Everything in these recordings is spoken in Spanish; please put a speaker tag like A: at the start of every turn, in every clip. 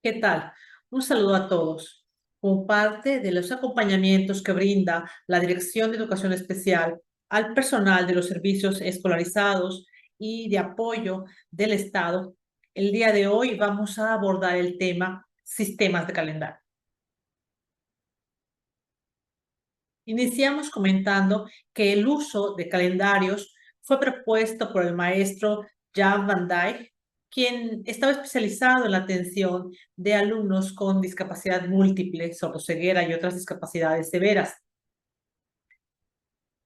A: ¿Qué tal? Un saludo a todos. Como parte de los acompañamientos que brinda la Dirección de Educación Especial al personal de los servicios escolarizados y de apoyo del Estado, el día de hoy vamos a abordar el tema sistemas de calendario. Iniciamos comentando que el uso de calendarios fue propuesto por el maestro Jan van Dijk, quien estaba especializado en la atención de alumnos con discapacidad múltiple, sordoceguera y otras discapacidades severas.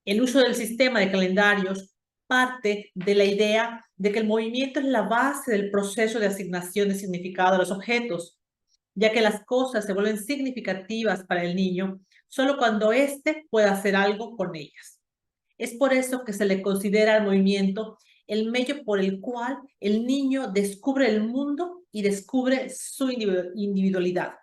A: El uso del sistema de calendarios parte de la idea de que el movimiento es la base del proceso de asignación de significado a los objetos, ya que las cosas se vuelven significativas para el niño solo cuando éste pueda hacer algo con ellas. Es por eso que se le considera al movimiento el medio por el cual el niño descubre el mundo y descubre su individualidad.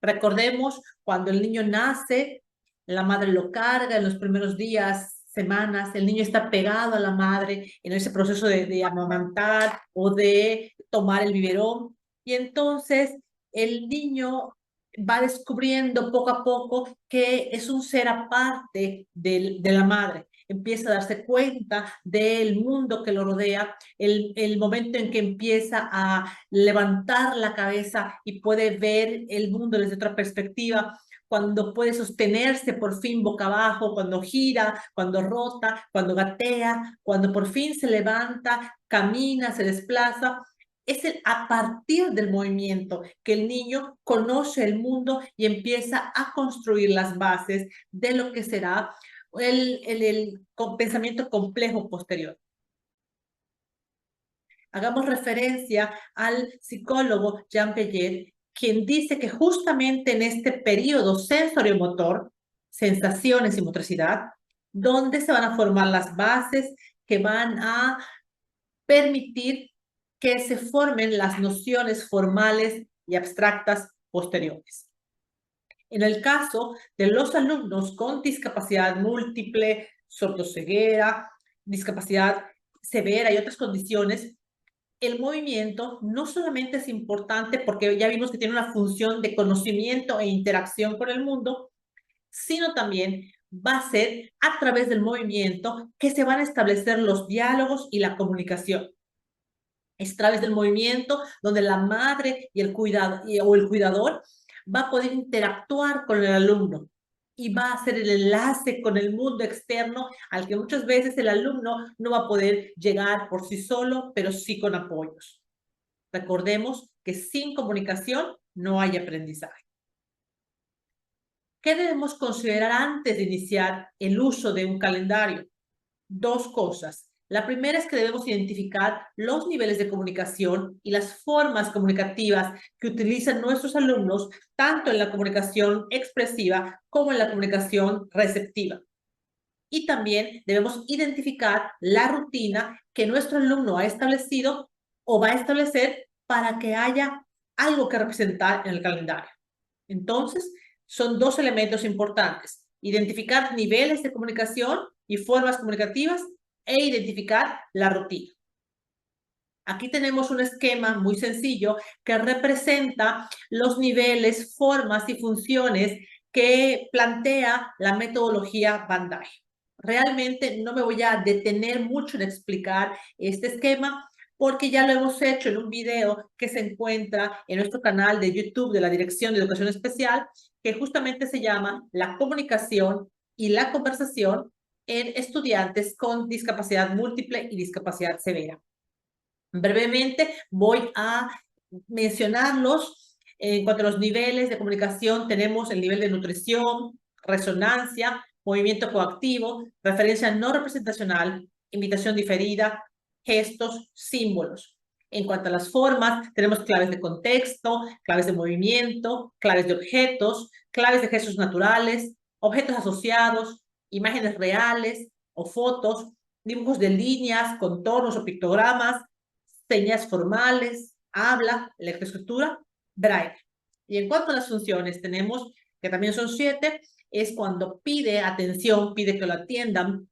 A: Recordemos cuando el niño nace, la madre lo carga en los primeros días, semanas, el niño está pegado a la madre en ese proceso de amamantar o de tomar el biberón. Y entonces el niño va descubriendo poco a poco que es un ser aparte de la madre. Empieza a darse cuenta del mundo que lo rodea, el momento en que empieza a levantar la cabeza y puede ver el mundo desde otra perspectiva, cuando puede sostenerse por fin boca abajo, cuando gira, cuando rota, cuando gatea, cuando por fin se levanta, camina, se desplaza. Es a partir del movimiento que el niño conoce el mundo y empieza a construir las bases de lo que será el pensamiento complejo posterior. Hagamos referencia al psicólogo Jean Piaget, quien dice que justamente en este periodo sensoriomotor, sensaciones y motricidad, donde se van a formar las bases que van a permitir que se formen las nociones formales y abstractas posteriores. En el caso de los alumnos con discapacidad múltiple, sordoceguera, discapacidad severa y otras condiciones, el movimiento no solamente es importante porque ya vimos que tiene una función de conocimiento e interacción con el mundo, sino también va a ser a través del movimiento que se van a establecer los diálogos y la comunicación. Es a través del movimiento donde la madre y el cuidador va a poder interactuar con el alumno y va a hacer el enlace con el mundo externo al que muchas veces el alumno no va a poder llegar por sí solo, pero sí con apoyos. Recordemos que sin comunicación no hay aprendizaje. ¿Qué debemos considerar antes de iniciar el uso de un calendario? Dos cosas. La primera es que debemos identificar los niveles de comunicación y las formas comunicativas que utilizan nuestros alumnos, tanto en la comunicación expresiva como en la comunicación receptiva. Y también debemos identificar la rutina que nuestro alumno ha establecido o va a establecer para que haya algo que representar en el calendario. Entonces, son dos elementos importantes: identificar niveles de comunicación y formas comunicativas e identificar la rutina. Aquí tenemos un esquema muy sencillo que representa los niveles, formas y funciones que plantea la metodología Van Dijk. Realmente no me voy a detener mucho en explicar este esquema porque ya lo hemos hecho en un video que se encuentra en nuestro canal de YouTube de la Dirección de Educación Especial, que justamente se llama La comunicación y la conversación en estudiantes con discapacidad múltiple y discapacidad severa. Brevemente voy a mencionarlos. En cuanto a los niveles de comunicación, tenemos el nivel de nutrición, resonancia, movimiento coactivo, referencia no representacional, invitación diferida, gestos, símbolos. En cuanto a las formas, tenemos claves de contexto, claves de movimiento, claves de objetos, claves de gestos naturales, objetos asociados, imágenes reales o fotos, dibujos de líneas, contornos o pictogramas, señas formales, habla, lectoescritura, braille. Y en cuanto a las funciones, tenemos que también son 7, es cuando pide atención, pide que lo atiendan,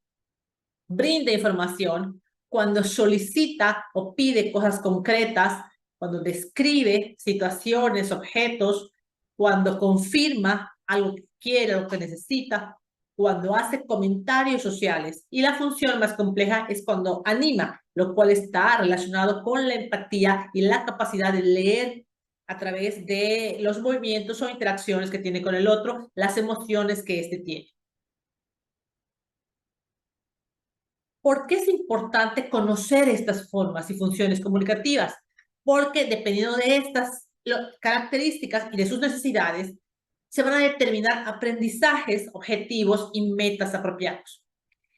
A: brinda información, cuando solicita o pide cosas concretas, cuando describe situaciones, objetos, cuando confirma algo que quiere, algo que necesita, cuando hace comentarios sociales. Y la función más compleja es cuando anima, lo cual está relacionado con la empatía y la capacidad de leer a través de los movimientos o interacciones que tiene con el otro, las emociones que éste tiene. ¿Por qué es importante conocer estas formas y funciones comunicativas? Porque dependiendo de estas características y de sus necesidades, se van a determinar aprendizajes, objetivos y metas apropiados.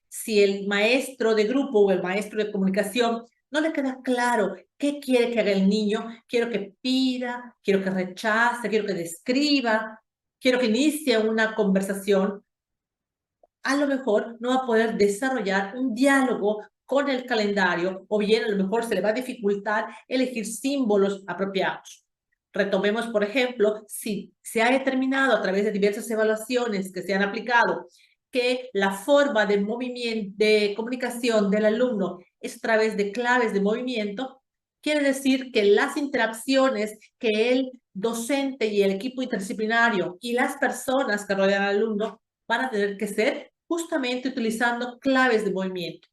A: Si el maestro de grupo o el maestro de comunicación no le queda claro qué quiere que haga el niño, quiero que pida, quiero que rechace, quiero que describa, quiero que inicie una conversación, a lo mejor no va a poder desarrollar un diálogo con el calendario o bien a lo mejor se le va a dificultar elegir símbolos apropiados. Retomemos, por ejemplo, si se ha determinado a través de diversas evaluaciones que se han aplicado que la forma de movimiento, de comunicación del alumno es a través de claves de movimiento, quiere decir que las interacciones que el docente y el equipo interdisciplinario y las personas que rodean al alumno van a tener que ser justamente utilizando claves de movimiento.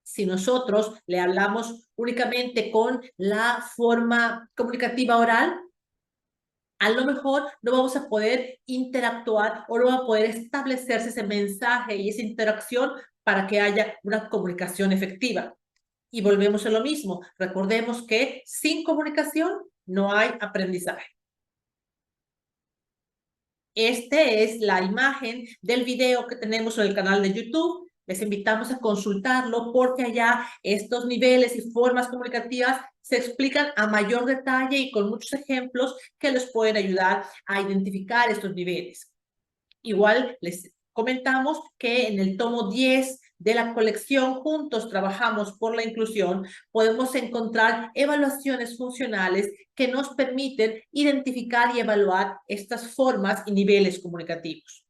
A: Si nosotros le hablamos únicamente con la forma comunicativa oral, a lo mejor no vamos a poder interactuar o no va a poder establecerse ese mensaje y esa interacción para que haya una comunicación efectiva. Y volvemos a lo mismo. Recordemos que sin comunicación no hay aprendizaje. Este es la imagen del video que tenemos en el canal de YouTube. Les invitamos a consultarlo porque allá estos niveles y formas comunicativas se explican a mayor detalle y con muchos ejemplos que les pueden ayudar a identificar estos niveles. Igual les comentamos que en el tomo 10 de la colección Juntos Trabajamos por la Inclusión podemos encontrar evaluaciones funcionales que nos permiten identificar y evaluar estas formas y niveles comunicativos.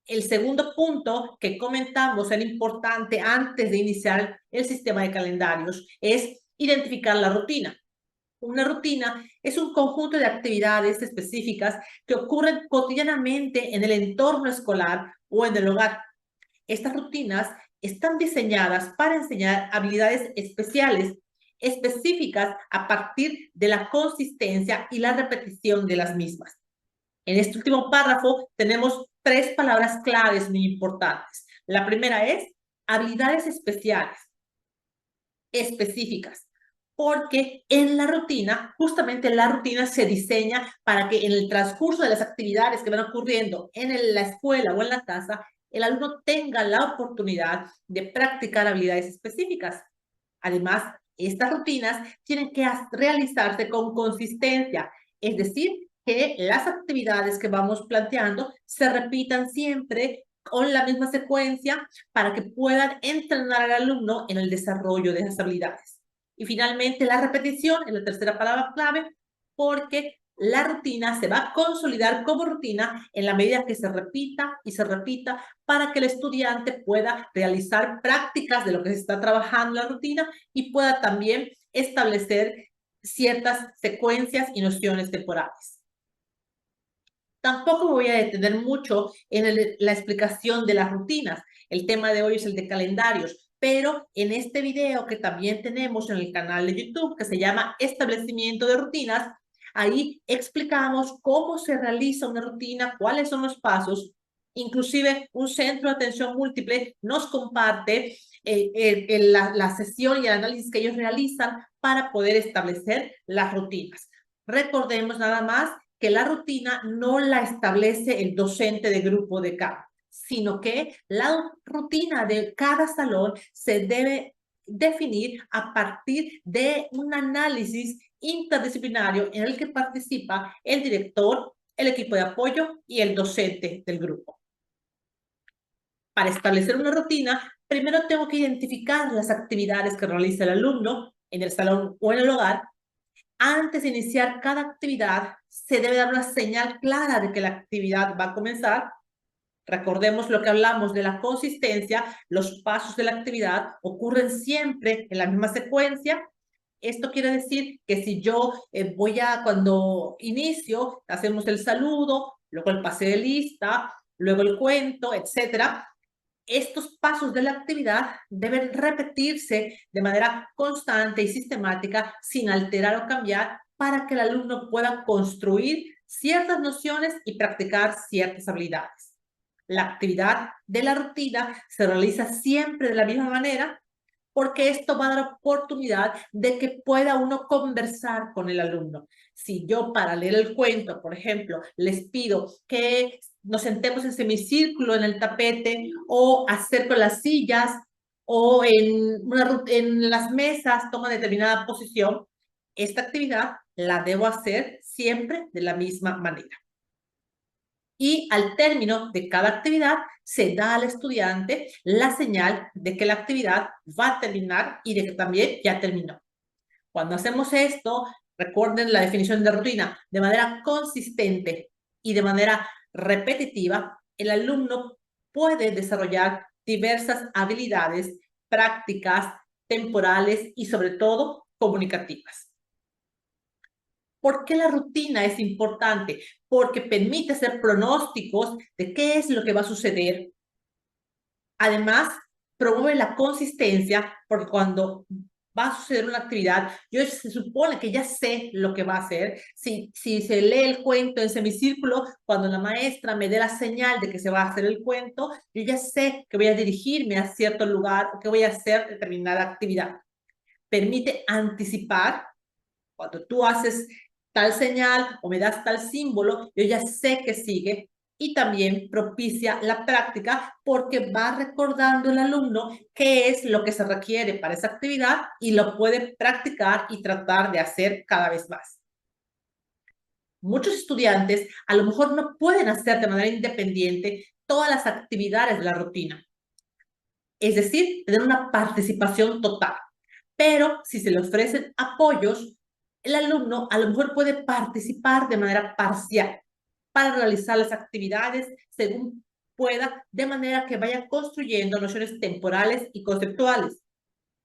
A: El segundo punto que comentamos, el importante antes de iniciar el sistema de calendarios, es identificar la rutina. Una rutina es un conjunto de actividades específicas que ocurren cotidianamente en el entorno escolar o en el hogar. Estas rutinas están diseñadas para enseñar habilidades especiales, específicas a partir de la consistencia y la repetición de las mismas. En este último párrafo tenemos 3 palabras claves muy importantes. La primera es habilidades especiales, específicas, porque en la rutina, justamente la rutina se diseña para que en el transcurso de las actividades que van ocurriendo en la escuela o en la casa, el alumno tenga la oportunidad de practicar habilidades específicas. Además, estas rutinas tienen que realizarse con consistencia, es decir, que las actividades que vamos planteando se repitan siempre con la misma secuencia para que puedan entrenar al alumno en el desarrollo de esas habilidades. Y finalmente, la repetición es la tercera palabra clave porque la rutina se va a consolidar como rutina en la medida que se repita y se repita para que el estudiante pueda realizar prácticas de lo que se está trabajando en la rutina y pueda también establecer ciertas secuencias y nociones temporales. Tampoco me voy a detener mucho en la explicación de las rutinas. El tema de hoy es el de calendarios, pero en este video que también tenemos en el canal de YouTube, que se llama Establecimiento de Rutinas, ahí explicamos cómo se realiza una rutina, cuáles son los pasos. Inclusive un centro de atención múltiple nos comparte la sesión y el análisis que ellos realizan para poder establecer las rutinas. Recordemos nada más que la rutina no la establece el docente de grupo de campo, sino que la rutina de cada salón se debe definir a partir de un análisis interdisciplinario en el que participa el director, el equipo de apoyo y el docente del grupo. Para establecer una rutina, primero tengo que identificar las actividades que realiza el alumno en el salón o en el hogar. Antes de iniciar cada actividad, se debe dar una señal clara de que la actividad va a comenzar. Recordemos lo que hablamos de la consistencia, los pasos de la actividad ocurren siempre en la misma secuencia. Esto quiere decir que si yo cuando inicio, hacemos el saludo, luego el pase de lista, luego el cuento, etcétera. Estos pasos de la actividad deben repetirse de manera constante y sistemática sin alterar o cambiar para que el alumno pueda construir ciertas nociones y practicar ciertas habilidades. La actividad de la rutina se realiza siempre de la misma manera porque esto va a dar oportunidad de que pueda uno conversar con el alumno. Si yo para leer el cuento, por ejemplo, les pido que nos sentemos en semicírculo en el tapete o acerco las sillas o en las mesas toma determinada posición, esta actividad la debo hacer siempre de la misma manera. Y al término de cada actividad se da al estudiante la señal de que la actividad va a terminar y de que también ya terminó. Cuando hacemos esto, recuerden la definición de rutina, de manera consistente y de manera repetitiva, el alumno puede desarrollar diversas habilidades prácticas, temporales y sobre todo comunicativas. ¿Por qué la rutina es importante? Porque permite hacer pronósticos de qué es lo que va a suceder. Además, promueve la consistencia, porque cuando va a suceder una actividad, se supone que ya sé lo que va a hacer. Si se lee el cuento en semicírculo, cuando la maestra me dé la señal de que se va a hacer el cuento, yo ya sé que voy a dirigirme a cierto lugar o que voy a hacer determinada actividad. Permite anticipar. Cuando tú haces tal señal o me das tal símbolo, yo ya sé que sigue, y también propicia la práctica porque va recordando el alumno qué es lo que se requiere para esa actividad y lo puede practicar y tratar de hacer cada vez más. Muchos estudiantes a lo mejor no pueden hacer de manera independiente todas las actividades de la rutina, es decir, tener una participación total. Pero si se le ofrecen apoyos, el alumno a lo mejor puede participar de manera parcial para realizar las actividades según pueda, de manera que vaya construyendo nociones temporales y conceptuales.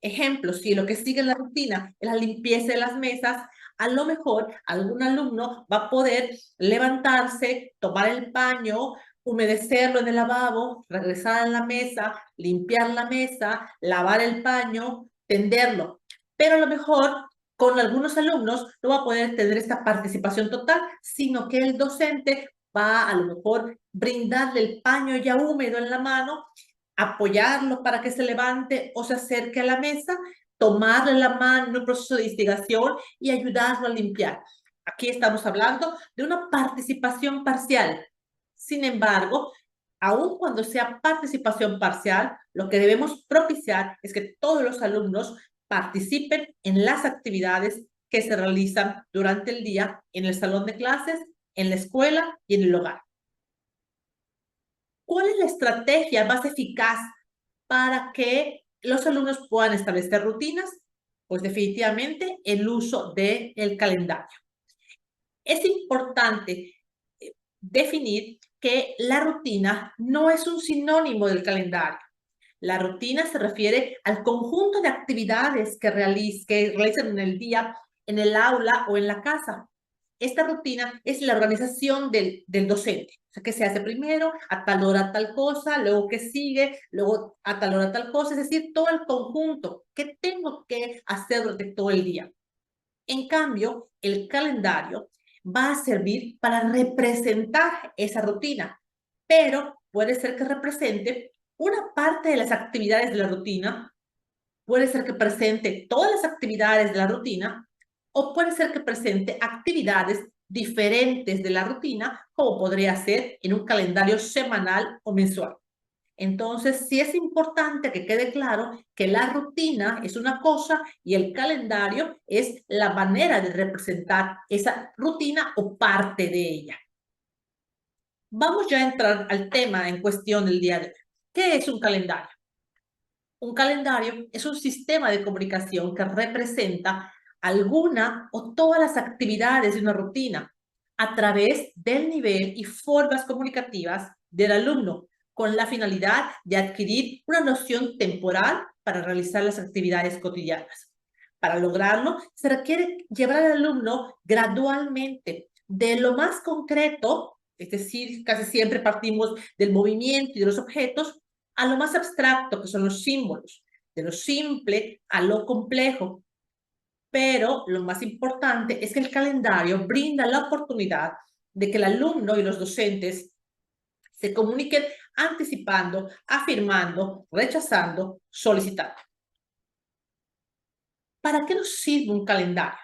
A: Ejemplo, si lo que sigue en la rutina es la limpieza de las mesas, a lo mejor algún alumno va a poder levantarse, tomar el paño, humedecerlo en el lavabo, regresar a la mesa, limpiar la mesa, lavar el paño, tenderlo. Pero a lo mejor con algunos alumnos no va a poder tener esta participación total, sino que el docente va a lo mejor brindarle el paño ya húmedo en la mano, apoyarlo para que se levante o se acerque a la mesa, tomarle la mano en un proceso de instigación y ayudarlo a limpiar. Aquí estamos hablando de una participación parcial. Sin embargo, aun cuando sea participación parcial, lo que debemos propiciar es que todos los alumnos participen en las actividades que se realizan durante el día en el salón de clases, en la escuela y en el hogar. ¿Cuál es la estrategia más eficaz para que los alumnos puedan establecer rutinas? Pues definitivamente el uso del calendario. Es importante definir que la rutina no es un sinónimo del calendario. La rutina se refiere al conjunto de actividades que realizan en el día, en el aula o en la casa. Esta rutina es la organización del docente. O sea, que se hace primero, a tal hora tal cosa, luego que sigue, luego a tal hora tal cosa. Es decir, todo el conjunto que tengo que hacer durante todo el día. En cambio, el calendario va a servir para representar esa rutina, pero puede ser que represente una parte de las actividades de la rutina, puede ser que presente todas las actividades de la rutina, o puede ser que presente actividades diferentes de la rutina, como podría ser en un calendario semanal o mensual. Entonces, sí es importante que quede claro que la rutina es una cosa y el calendario es la manera de representar esa rutina o parte de ella. Vamos ya a entrar al tema en cuestión del día de hoy. ¿Qué es un calendario? Un calendario es un sistema de comunicación que representa alguna o todas las actividades de una rutina a través del nivel y formas comunicativas del alumno, con la finalidad de adquirir una noción temporal para realizar las actividades cotidianas. Para lograrlo, se requiere llevar al alumno gradualmente de lo más concreto, es decir, casi siempre partimos del movimiento y de los objetos, a lo más abstracto, que son los símbolos, de lo simple a lo complejo. Pero lo más importante es que el calendario brinda la oportunidad de que el alumno y los docentes se comuniquen anticipando, afirmando, rechazando, solicitando. ¿Para qué nos sirve un calendario?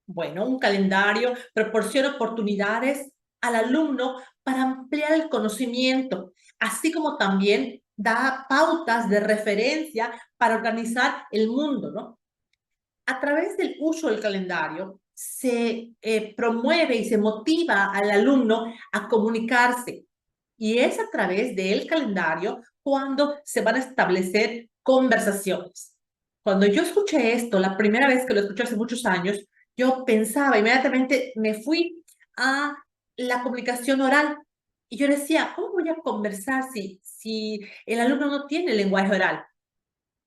A: Bueno, un calendario proporciona oportunidades al alumno para ampliar el conocimiento, así como también da pautas de referencia para organizar el mundo, ¿no? A través del uso del calendario se promueve y se motiva al alumno a comunicarse. Y es a través del calendario cuando se van a establecer conversaciones. Cuando yo escuché esto, la primera vez que lo escuché hace muchos años, yo pensaba, inmediatamente me fui a la comunicación oral. Y yo decía, ¿cómo voy a conversar si el alumno no tiene lenguaje oral?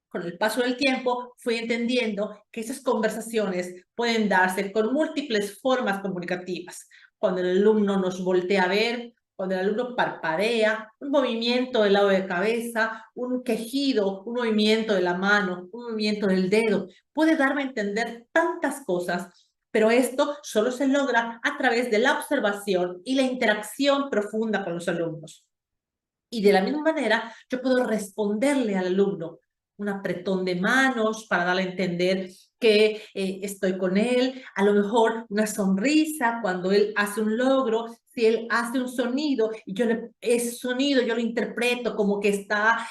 A: Con el paso del tiempo fui entendiendo que esas conversaciones pueden darse con múltiples formas comunicativas. Cuando el alumno nos voltea a ver, cuando el alumno parpadea, un movimiento del lado de cabeza, un quejido, un movimiento de la mano, un movimiento del dedo. Puede darme a entender tantas cosas, pero esto solo se logra a través de la observación y la interacción profunda con los alumnos. Y de la misma manera, yo puedo responderle al alumno un apretón de manos para darle a entender que estoy con él, a lo mejor una sonrisa cuando él hace un logro, si él hace un sonido y ese sonido yo lo interpreto como que está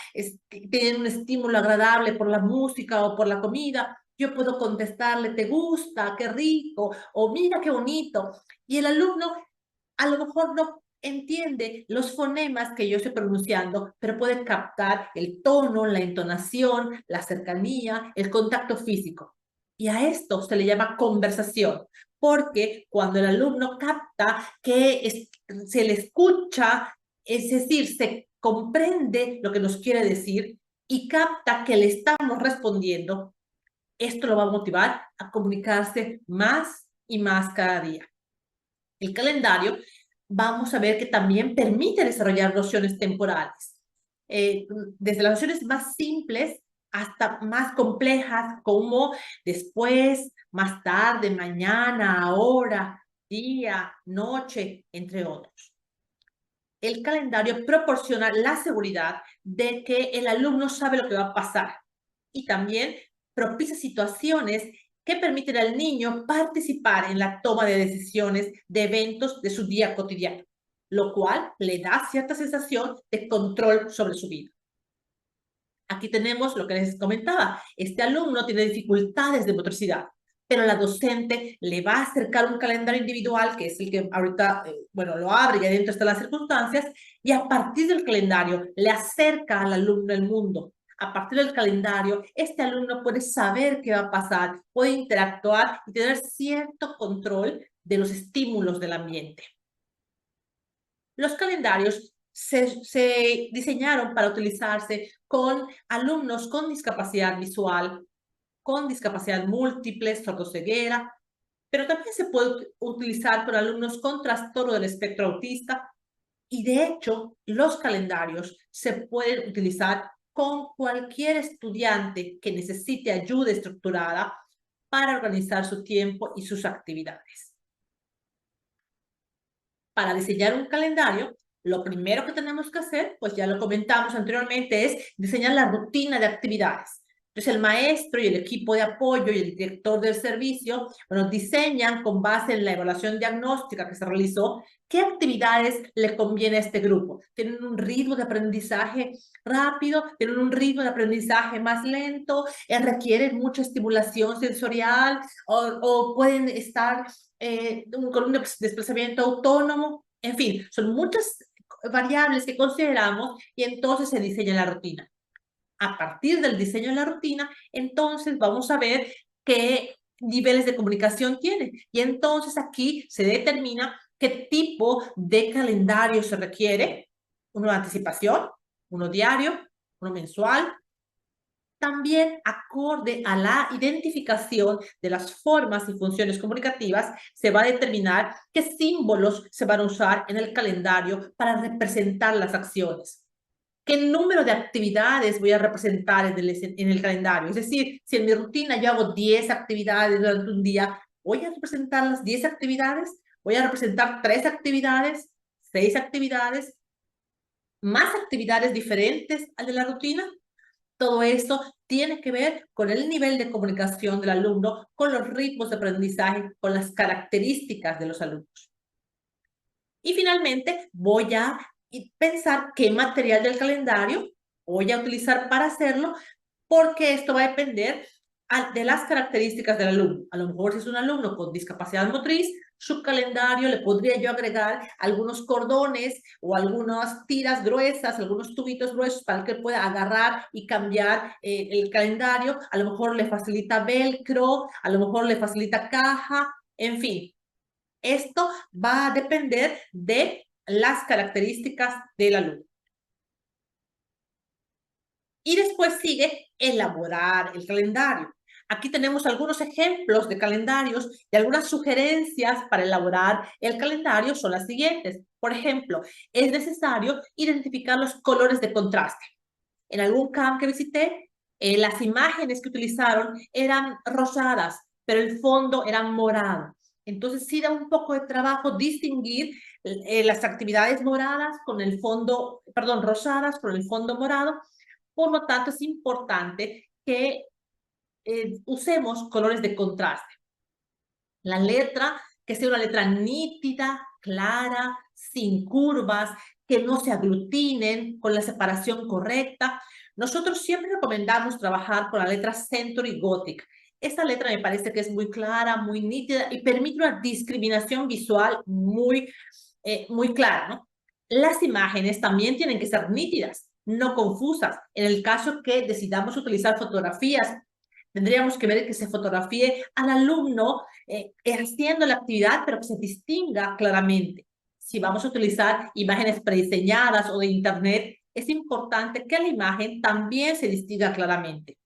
A: teniendo un estímulo agradable por la música o por la comida, yo puedo contestarle, ¿te gusta? ¡Qué rico! O mira qué bonito. Y el alumno a lo mejor no entiende los fonemas que yo estoy pronunciando, pero puede captar el tono, la entonación, la cercanía, el contacto físico. Y a esto se le llama conversación, porque cuando el alumno capta que se le escucha, es decir, se comprende lo que nos quiere decir y capta que le estamos respondiendo, esto lo va a motivar a comunicarse más y más cada día. El calendario, vamos a ver que también permite desarrollar nociones temporales, desde las nociones más simples hasta más complejas, como después, más tarde, mañana, ahora, día, noche, entre otros. El calendario proporciona la seguridad de que el alumno sabe lo que va a pasar y también propicia situaciones que permiten al niño participar en la toma de decisiones de eventos de su día cotidiano, lo cual le da cierta sensación de control sobre su vida. Aquí tenemos lo que les comentaba. Este alumno tiene dificultades de motricidad, pero la docente le va a acercar un calendario individual, que es el que ahorita, bueno, lo abre y adentro están las circunstancias, y a partir del calendario le acerca al alumno el mundo. A partir del calendario, este alumno puede saber qué va a pasar, puede interactuar y tener cierto control de los estímulos del ambiente. Los calendarios se diseñaron para utilizarse con alumnos con discapacidad visual, con discapacidad múltiple, sordoceguera, pero también se puede utilizar con alumnos con trastorno del espectro autista y de hecho los calendarios se pueden utilizar con cualquier estudiante que necesite ayuda estructurada para organizar su tiempo y sus actividades. Para diseñar un calendario, lo primero que tenemos que hacer, pues ya lo comentamos anteriormente, es diseñar la rutina de actividades. Entonces el maestro y el equipo de apoyo y el director del servicio, bueno, diseñan con base en la evaluación diagnóstica que se realizó, qué actividades le conviene a este grupo. ¿Tienen un ritmo de aprendizaje rápido? ¿Tienen un ritmo de aprendizaje más lento? ¿Requieren mucha estimulación sensorial? ¿O pueden estar con un desplazamiento autónomo? En fin, son muchas variables que consideramos y entonces se diseña la rutina. A partir del diseño de la rutina, entonces vamos a ver qué niveles de comunicación tiene. Y entonces aquí se determina qué tipo de calendario se requiere uno de anticipación, uno diario, uno mensual. También acorde a la identificación de las formas y funciones comunicativas, se va a determinar qué símbolos se van a usar en el calendario para representar las acciones. ¿Qué número de actividades voy a representar en el calendario? Es decir, si en mi rutina yo hago 10 actividades durante un día, ¿voy a representar las 10 actividades? ¿Voy a representar 3 actividades? ¿6 actividades? ¿Más actividades diferentes al de la rutina? Todo esto tiene que ver con el nivel de comunicación del alumno, con los ritmos de aprendizaje, con las características de los alumnos. Y finalmente voy a pensar qué material del calendario voy a utilizar para hacerlo, porque esto va a depender de las características del alumno. A lo mejor si es un alumno con discapacidad motriz, su calendario le podría yo agregar algunos cordones o algunas tiras gruesas, algunos tubitos gruesos para que pueda agarrar y cambiar el calendario. A lo mejor le facilita velcro, a lo mejor le facilita caja, en fin. Esto va a depender de las características del alumno. Y después sigue elaborar el calendario. Aquí tenemos algunos ejemplos de calendarios y algunas sugerencias para elaborar el calendario son las siguientes. Por ejemplo, es necesario identificar los colores de contraste. En algún camp que visité, las imágenes que utilizaron eran rosadas, pero el fondo era morado. Entonces sí da un poco de trabajo distinguir las actividades moradas con el fondo, perdón, rosadas con el fondo morado. Por lo tanto, es importante que usemos colores de contraste. La letra, que sea una letra nítida, clara, sin curvas, que no se aglutinen, con la separación correcta. Nosotros siempre recomendamos trabajar con la letra Century Gothic. Esta letra me parece que es muy clara, muy nítida y permite una discriminación visual muy clara, ¿no? Las imágenes también tienen que ser nítidas, no confusas. En el caso que decidamos utilizar fotografías, tendríamos que ver que se fotografíe al alumno haciendo la actividad, pero que se distinga claramente. Si vamos a utilizar imágenes prediseñadas o de internet, es importante que la imagen también se distinga claramente.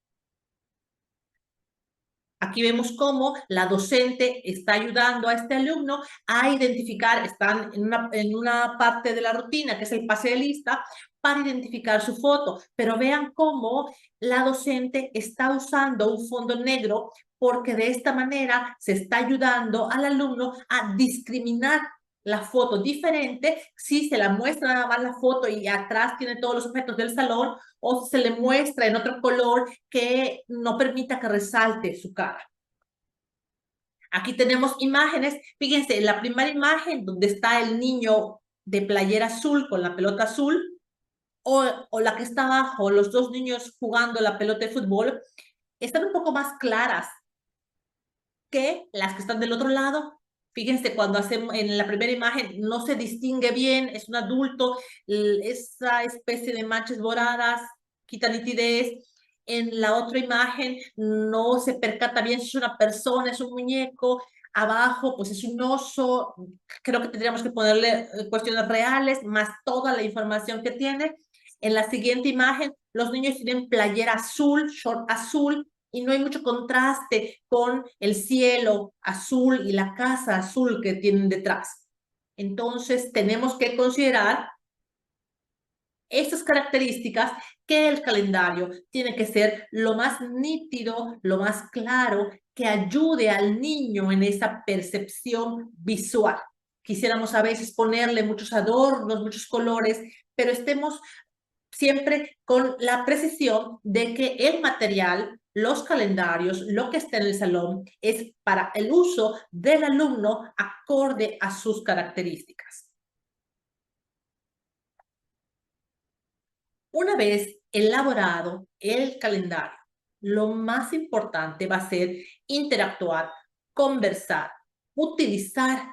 A: Aquí vemos cómo la docente está ayudando a este alumno a identificar, están en una parte de la rutina, que es el pase de lista, para identificar su foto. Pero vean cómo la docente está usando un fondo negro, porque de esta manera se está ayudando al alumno a discriminar la foto diferente si se la muestra nada más la foto y atrás tiene todos los objetos del salón, o se le muestra en otro color que no permita que resalte su cara. Aquí tenemos imágenes. Fíjense, en la primera imagen donde está el niño de playera azul con la pelota azul, o la que está abajo, los dos niños jugando la pelota de fútbol, están un poco más claras que las que están del otro lado. Fíjense, cuando hacemos en la primera imagen no se distingue bien, es un adulto, esa especie de manchas moradas quita nitidez. En la otra imagen no se percata bien si es una persona, es un muñeco. Abajo, pues es un oso. Creo que tendríamos que ponerle cuestiones reales, más toda la información que tiene. En la siguiente imagen, los niños tienen playera azul, short azul, y no hay mucho contraste con el cielo azul y la casa azul que tienen detrás. Entonces, tenemos que considerar estas características, que el calendario tiene que ser lo más nítido, lo más claro, que ayude al niño en esa percepción visual. Quisiéramos a veces ponerle muchos adornos, muchos colores, pero estemos siempre con la precisión de que el material, los calendarios, lo que está en el salón, es para el uso del alumno acorde a sus características. Una vez elaborado el calendario, lo más importante va a ser interactuar, conversar, utilizar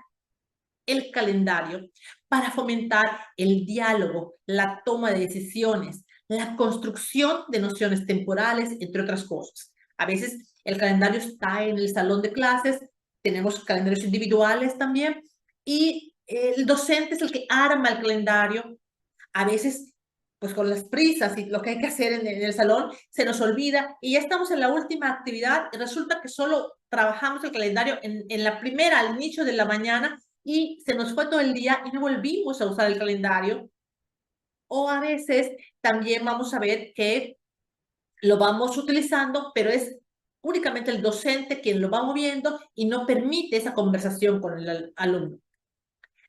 A: el calendario para fomentar el diálogo, la toma de decisiones, la construcción de nociones temporales, entre otras cosas. A veces el calendario está en el salón de clases, tenemos calendarios individuales también, y el docente es el que arma el calendario, A veces, pues con las prisas y lo que hay que hacer en el salón, se nos olvida y ya estamos en la última actividad y resulta que solo trabajamos el calendario en la primera, al inicio de la mañana, y se nos fue todo el día y no volvimos a usar el calendario. O a veces también vamos a ver que lo vamos utilizando, pero es únicamente el docente quien lo va moviendo y no permite esa conversación con el alumno.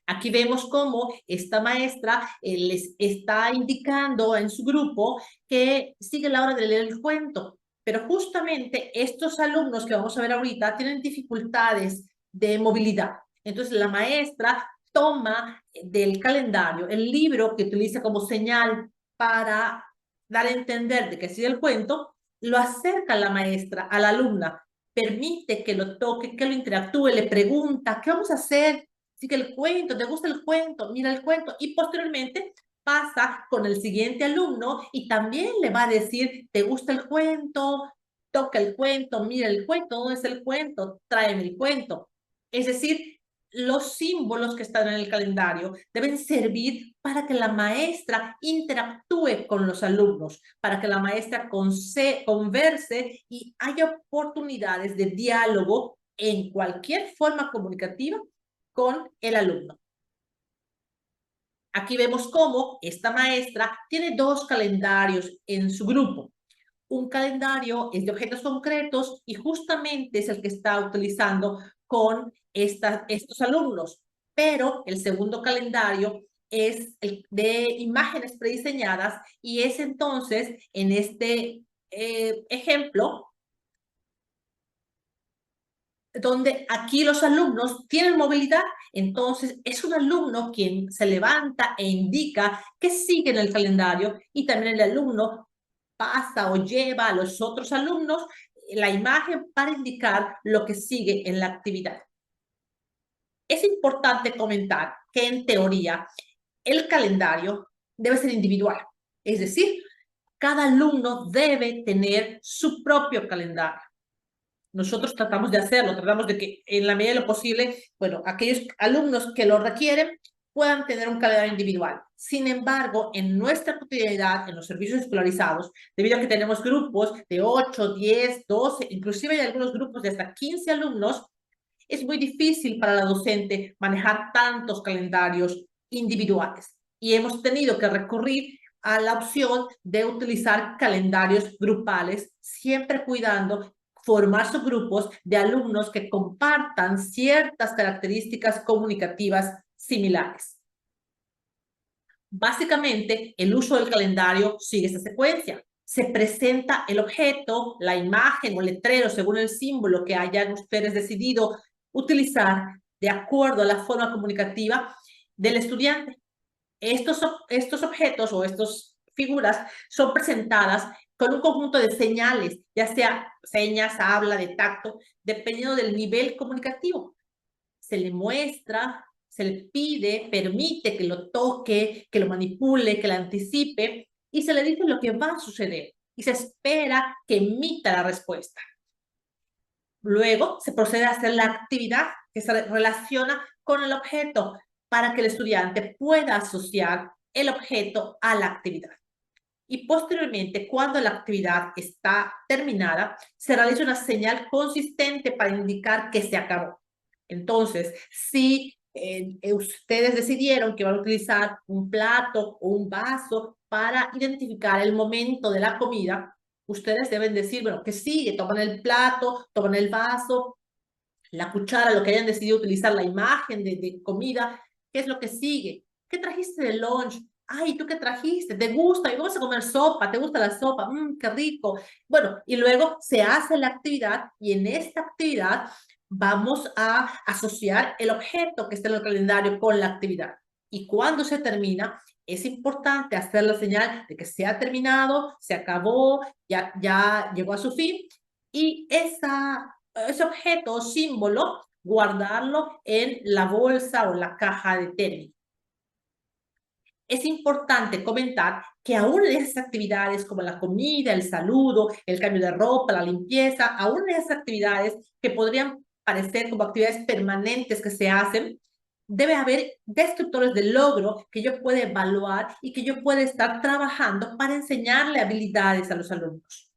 A: Aquí vemos cómo esta maestra les está indicando en su grupo que sigue la hora de leer el cuento, pero justamente estos alumnos que vamos a ver ahorita tienen dificultades de movilidad. Entonces la maestra toma del calendario el libro que utiliza como señal para dar a entender de que sigue el cuento, lo acerca a la maestra, a la alumna, permite que lo toque, que lo interactúe, le pregunta, ¿qué vamos a hacer? Sigue el cuento, ¿te gusta el cuento? Mira el cuento. Y posteriormente pasa con el siguiente alumno y también le va a decir, ¿te gusta el cuento? Toca el cuento, mira el cuento, ¿dónde es el cuento? Tráeme el cuento. Es decir, los símbolos que están en el calendario deben servir para que la maestra interactúe con los alumnos, para que la maestra converse y haya oportunidades de diálogo en cualquier forma comunicativa con el alumno. Aquí vemos cómo esta maestra tiene dos calendarios en su grupo. Un calendario es de objetos concretos y justamente es el que está utilizando con estos alumnos. Pero el segundo calendario es el de imágenes prediseñadas y es entonces en este ejemplo donde aquí los alumnos tienen movilidad, entonces es un alumno quien se levanta e indica que sigue en el calendario y también el alumno pasa o lleva a los otros alumnos la imagen para indicar lo que sigue en la actividad. Es importante comentar que en teoría el calendario debe ser individual, es decir, cada alumno debe tener su propio calendario. Nosotros tratamos de hacerlo, tratamos de que en la medida de lo posible, bueno, aquellos alumnos que lo requieren puedan tener un calendario individual. Sin embargo, en nuestra cotidianidad, en los servicios escolarizados, debido a que tenemos grupos de 8, 10, 12, inclusive hay algunos grupos de hasta 15 alumnos, es muy difícil para la docente manejar tantos calendarios individuales. Y hemos tenido que recurrir a la opción de utilizar calendarios grupales, siempre cuidando formar subgrupos de alumnos que compartan ciertas características comunicativas similares. Básicamente, el uso del calendario sigue esta secuencia. Se presenta el objeto, la imagen o letrero según el símbolo que hayan ustedes decidido utilizar de acuerdo a la forma comunicativa del estudiante. Estos objetos o estas figuras son presentadas con un conjunto de señales, ya sea señas, habla, de tacto, dependiendo del nivel comunicativo. Se le muestra, se le pide, permite que lo toque, que lo manipule, que lo anticipe, y se le dice lo que va a suceder, y se espera que emita la respuesta. Luego se procede a hacer la actividad que se relaciona con el objeto para que el estudiante pueda asociar el objeto a la actividad. Y posteriormente, cuando la actividad está terminada, se realiza una señal consistente para indicar que se acabó. Entonces, si ustedes decidieron que van a utilizar un plato o un vaso para identificar el momento de la comida, ustedes deben decir, bueno, que sigue, toman el plato, toman el vaso, la cuchara, lo que hayan decidido utilizar, la imagen de comida, ¿qué es lo que sigue? ¿Qué trajiste de lunch? Ay, ¿tú qué trajiste? ¿Te gusta? Y vamos a comer sopa, ¿te gusta la sopa? Qué rico. Bueno, y luego se hace la actividad y en esta actividad vamos a asociar el objeto que está en el calendario con la actividad. Y cuando se termina, es importante hacer la señal de que se ha terminado, se acabó, ya llegó a su fin y ese objeto o símbolo guardarlo en la bolsa o la caja de término. Es importante comentar que aún en esas actividades como la comida, el saludo, el cambio de ropa, la limpieza, aún en esas actividades que podrían parecer como actividades permanentes que se hacen, debe haber descriptores de logro que yo pueda evaluar y que yo pueda estar trabajando para enseñarle habilidades a los alumnos.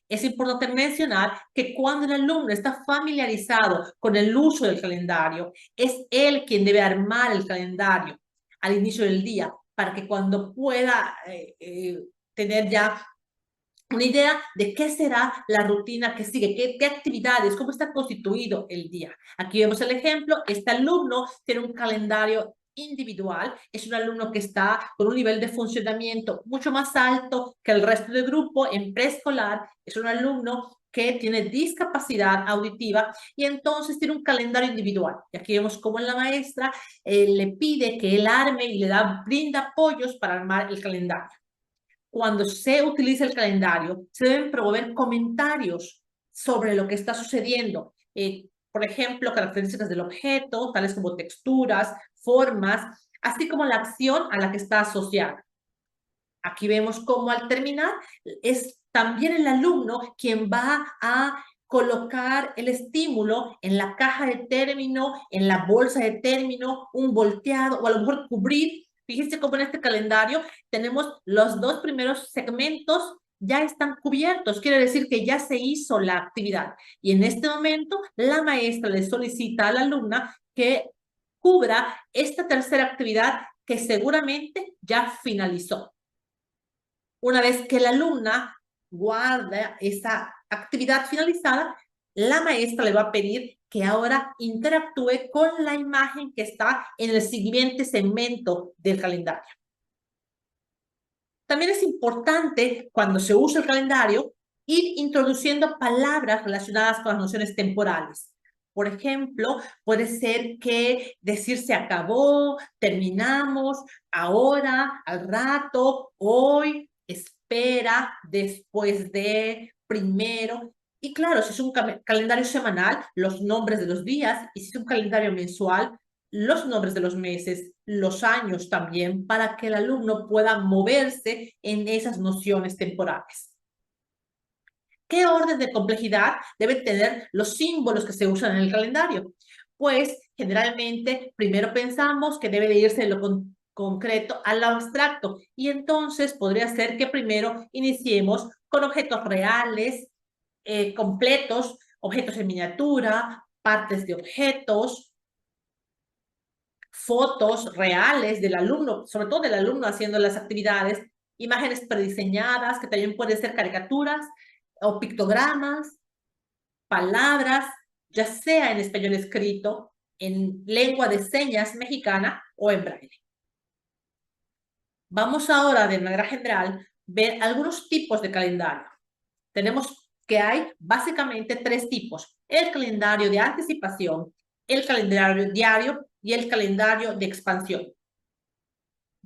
A: Es importante mencionar que cuando el alumno está familiarizado con el uso del calendario, es él quien debe armar el calendario al inicio del día para que cuando pueda tener ya una idea de qué será la rutina que sigue, qué actividades, cómo está constituido el día. Aquí vemos el ejemplo, este alumno tiene un calendario individual, es un alumno que está con un nivel de funcionamiento mucho más alto que el resto del grupo en preescolar, es un alumno que tiene discapacidad auditiva y entonces tiene un calendario individual. Y aquí vemos cómo la maestra le pide que él arme y brinda apoyos para armar el calendario. Cuando se utiliza el calendario, se deben promover comentarios sobre lo que está sucediendo. Por ejemplo, características del objeto, tales como texturas, formas, así como la acción a la que está asociada. Aquí vemos cómo al terminar es también el alumno quien va a colocar el estímulo en la caja de término, en la bolsa de término, un volteado o a lo mejor cubrir. Fíjense cómo en este calendario tenemos los dos primeros segmentos ya están cubiertos, quiere decir que ya se hizo la actividad. Y en este momento la maestra le solicita a la alumna que cubra esta tercera actividad que seguramente ya finalizó. Una vez que la alumna guarda esa actividad finalizada, la maestra le va a pedir que ahora interactúe con la imagen que está en el siguiente segmento del calendario. También es importante, cuando se usa el calendario, ir introduciendo palabras relacionadas con las nociones temporales. Por ejemplo, puede ser que decir se acabó, terminamos, ahora, al rato, hoy, espera, después de, primero. Y claro, si es un calendario semanal, los nombres de los días, y si es un calendario mensual, los nombres de los meses, los años también, para que el alumno pueda moverse en esas nociones temporales. ¿Qué orden de complejidad deben tener los símbolos que se usan en el calendario? Pues generalmente primero pensamos que debe de irse de lo concreto al abstracto y entonces podría ser que primero iniciemos con objetos reales, completos, objetos en miniatura, partes de objetos, fotos reales del alumno, sobre todo del alumno haciendo las actividades, imágenes prediseñadas, que también pueden ser caricaturas o pictogramas, palabras, ya sea en español escrito, en lengua de señas mexicana o en braille. Vamos ahora, de manera general, ver algunos tipos de calendario. Tenemos que hay básicamente tres tipos: el calendario de anticipación, el calendario diario y el calendario de expansión.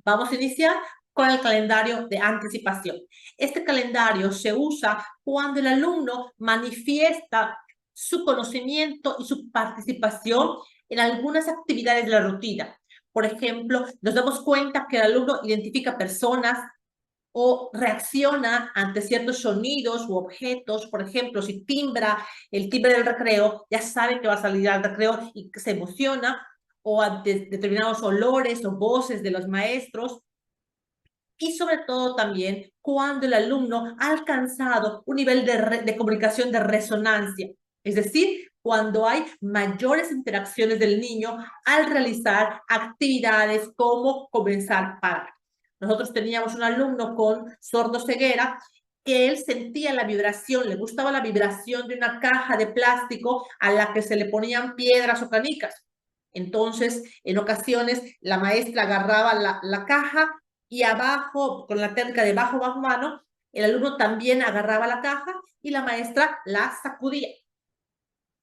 A: Vamos a iniciar con el calendario de anticipación. Este calendario se usa cuando el alumno manifiesta su conocimiento y su participación en algunas actividades de la rutina. Por ejemplo, nos damos cuenta que el alumno identifica personas o reacciona ante ciertos sonidos u objetos. Por ejemplo, si timbra el timbre del recreo, ya sabe que va a salir al recreo y se emociona, o ante determinados olores o voces de los maestros. Y sobre todo también cuando el alumno ha alcanzado un nivel de comunicación de resonancia, es decir, cuando hay mayores interacciones del niño al realizar actividades como comenzar a parar. Nosotros teníamos un alumno con sordoceguera que él sentía la vibración, le gustaba la vibración de una caja de plástico a la que se le ponían piedras o canicas. Entonces, en ocasiones, la maestra agarraba la caja y abajo, con la técnica de bajo mano, el alumno también agarraba la caja y la maestra la sacudía.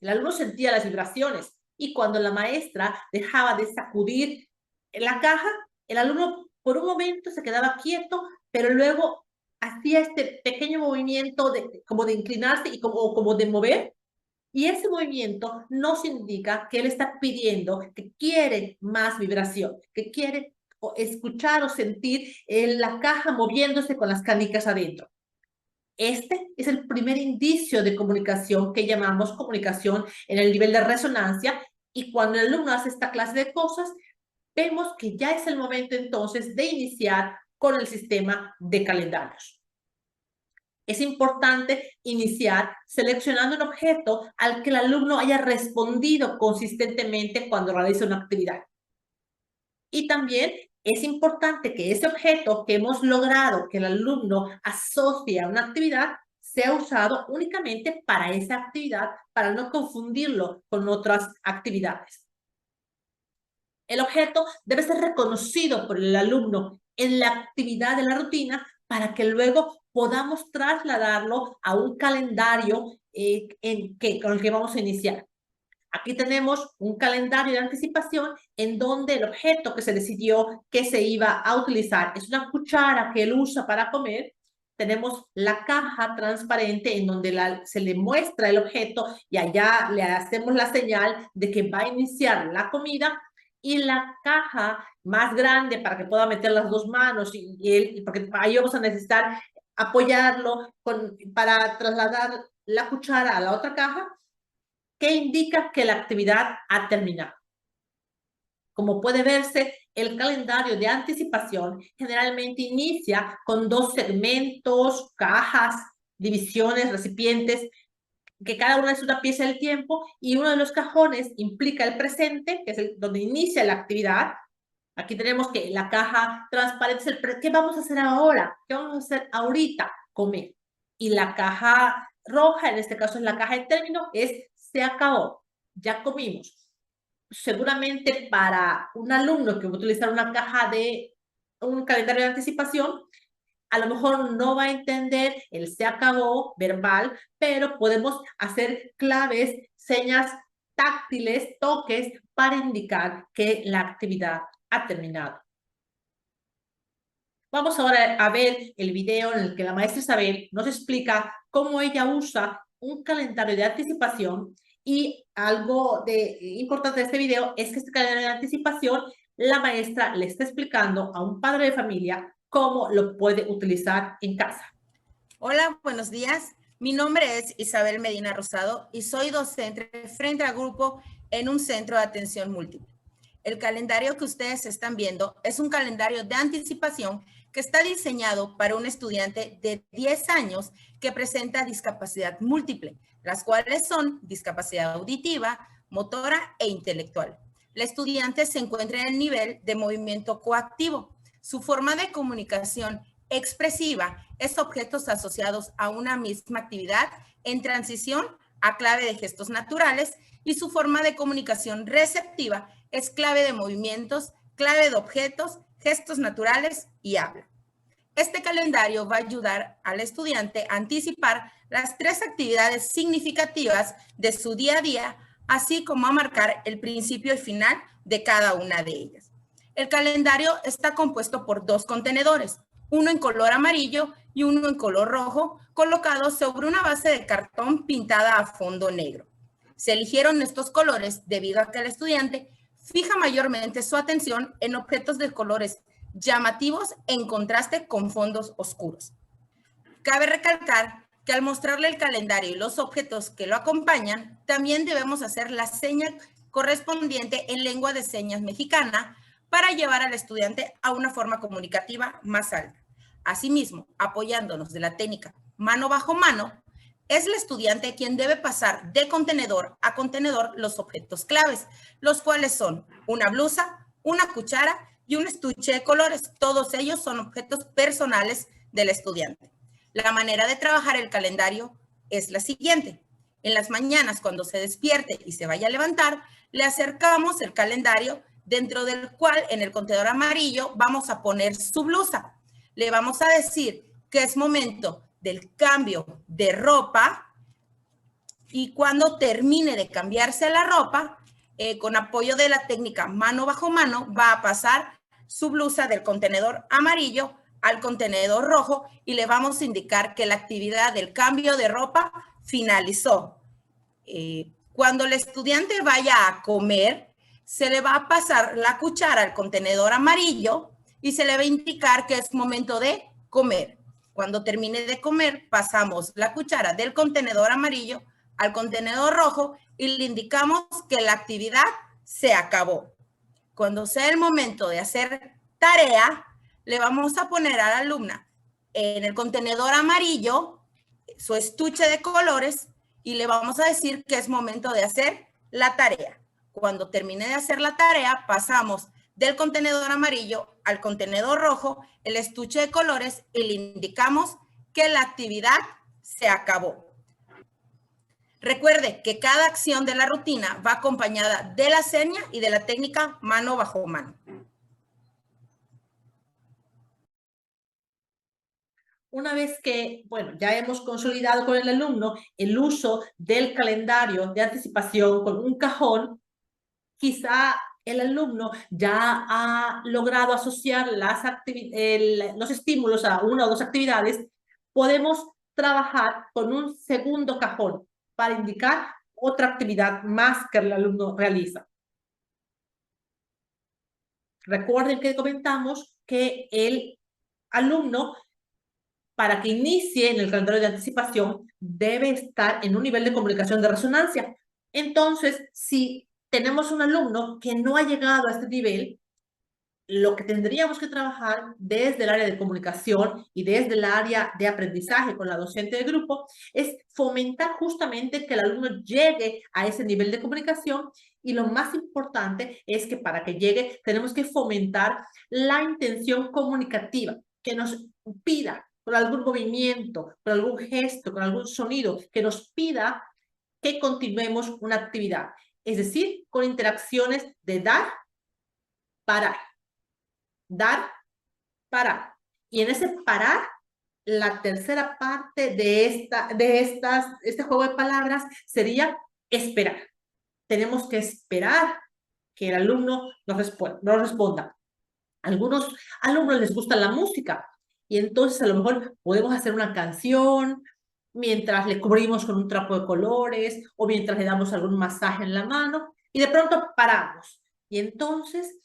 A: El alumno sentía las vibraciones y cuando la maestra dejaba de sacudir la caja, el alumno por un momento se quedaba quieto, pero luego hacía este pequeño movimiento como de inclinarse y como de mover. Y ese movimiento nos indica que él está pidiendo, que quiere más vibración, que quiere escuchar o sentir la caja moviéndose con las canicas adentro. Este es el primer indicio de comunicación que llamamos comunicación en el nivel de resonancia Y cuando el alumno hace esta clase de cosas, vemos que ya es el momento entonces de iniciar con el sistema de calendarios. Es importante iniciar seleccionando un objeto al que el alumno haya respondido consistentemente cuando realiza una actividad. Y también es importante que ese objeto que hemos logrado que el alumno asocie a una actividad sea usado únicamente para esa actividad, para no confundirlo con otras actividades. El objeto debe ser reconocido por el alumno en la actividad de la rutina para que luego podamos trasladarlo a un calendario con el que vamos a iniciar. Aquí tenemos un calendario de anticipación en donde el objeto que se decidió que se iba a utilizar es una cuchara que él usa para comer. Tenemos la caja transparente en donde se le muestra el objeto y allá le hacemos la señal de que va a iniciar la comida, y la caja más grande para que pueda meter las dos manos porque ahí vamos a necesitar apoyarlo para trasladar la cuchara a la otra caja, que indica que la actividad ha terminado. Como puede verse, el calendario de anticipación generalmente inicia con 2 segmentos, cajas, divisiones, recipientes, que cada una es una pieza del tiempo, y uno de los cajones implica el presente, que es donde inicia la actividad. Aquí tenemos que la caja transparente es ¿qué vamos a hacer ahora? ¿Qué vamos a hacer ahorita? Comer. Y la caja roja, en este caso es la caja de término, se acabó, ya comimos. Seguramente para un alumno que va a utilizar un calendario de anticipación, a lo mejor no va a entender el se acabó verbal, pero podemos hacer claves, señas táctiles, toques, para indicar que la actividad ha terminado. Vamos ahora a ver el video en el que la maestra Isabel nos explica cómo ella usa un calendario de anticipación, y algo importante de este video es que este calendario de anticipación la maestra le está explicando a un padre de familia cómo lo puede utilizar en casa.
B: Hola, buenos días. Mi nombre es Isabel Medina Rosado y soy docente frente al grupo en un centro de atención múltiple. El calendario que ustedes están viendo es un calendario de anticipación que está diseñado para un estudiante de 10 años que presenta discapacidad múltiple, las cuales son discapacidad auditiva, motora e intelectual. La estudiante se encuentra en el nivel de movimiento coactivo. Su forma de comunicación expresiva es objetos asociados a una misma actividad en transición a clave de gestos naturales, y su forma de comunicación receptiva es clave de movimientos, clave de objetos, gestos naturales y habla. Este calendario va a ayudar al estudiante a anticipar las 3 actividades significativas de su día a día, así como a marcar el principio y final de cada una de ellas. El calendario está compuesto por 2 contenedores, uno en color amarillo y uno en color rojo, colocados sobre una base de cartón pintada a fondo negro. Se eligieron estos colores debido a que el estudiante fija mayormente su atención en objetos de colores llamativos en contraste con fondos oscuros. Cabe recalcar que al mostrarle el calendario y los objetos que lo acompañan, también debemos hacer la seña correspondiente en lengua de señas mexicana para llevar al estudiante a una forma comunicativa más alta. Asimismo, apoyándonos de la técnica mano bajo mano, es el estudiante quien debe pasar de contenedor a contenedor los objetos claves, los cuales son una blusa, una cuchara y un estuche de colores. Todos ellos son objetos personales del estudiante. La manera de trabajar el calendario es la siguiente. En las mañanas, cuando se despierte y se vaya a levantar, le acercamos el calendario, dentro del cual en el contenedor amarillo vamos a poner su blusa. Le vamos a decir que es momento del cambio de ropa, y cuando termine de cambiarse la ropa, con apoyo de la técnica mano bajo mano, va a pasar su blusa del contenedor amarillo al contenedor rojo y le vamos a indicar que la actividad del cambio de ropa finalizó. Cuando el estudiante vaya a comer, se le va a pasar la cuchara al contenedor amarillo y se le va a indicar que es momento de comer. Cuando termine de comer, pasamos la cuchara del contenedor amarillo al contenedor rojo y le indicamos que la actividad se acabó. Cuando sea el momento de hacer tarea, le vamos a poner a la alumna en el contenedor amarillo su estuche de colores y le vamos a decir que es momento de hacer la tarea. Cuando termine de hacer la tarea, pasamos del contenedor amarillo al contenedor rojo, el estuche de colores, y le indicamos que la actividad se acabó. Recuerde que cada acción de la rutina va acompañada de la seña y de la técnica mano bajo mano.
A: Una vez que, bueno, ya hemos consolidado con el alumno el uso del calendario de anticipación con un cajón, quizá el alumno ya ha logrado asociar los estímulos a una o dos actividades. Podemos trabajar con un segundo cajón para indicar otra actividad más que el alumno realiza. Recuerden que comentamos que el alumno, para que inicie en el calendario de anticipación, debe estar en un nivel de comunicación de resonancia. Entonces, si tenemos un alumno que no ha llegado a este nivel, lo que tendríamos que trabajar desde el área de comunicación y desde el área de aprendizaje con la docente de grupo es fomentar justamente que el alumno llegue a ese nivel de comunicación, y lo más importante es que para que llegue tenemos que fomentar la intención comunicativa, que nos pida con algún movimiento, con algún gesto, con algún sonido, que nos pida que continuemos una actividad. Es decir, con interacciones de dar, parar, dar, parar. Y en ese parar, la tercera parte de este juego de palabras sería esperar. Tenemos que esperar que el alumno nos responda. A algunos alumnos les gusta la música y entonces a lo mejor podemos hacer una canción mientras le cubrimos con un trapo de colores o mientras le damos algún masaje en la mano, y de pronto paramos. Y entonces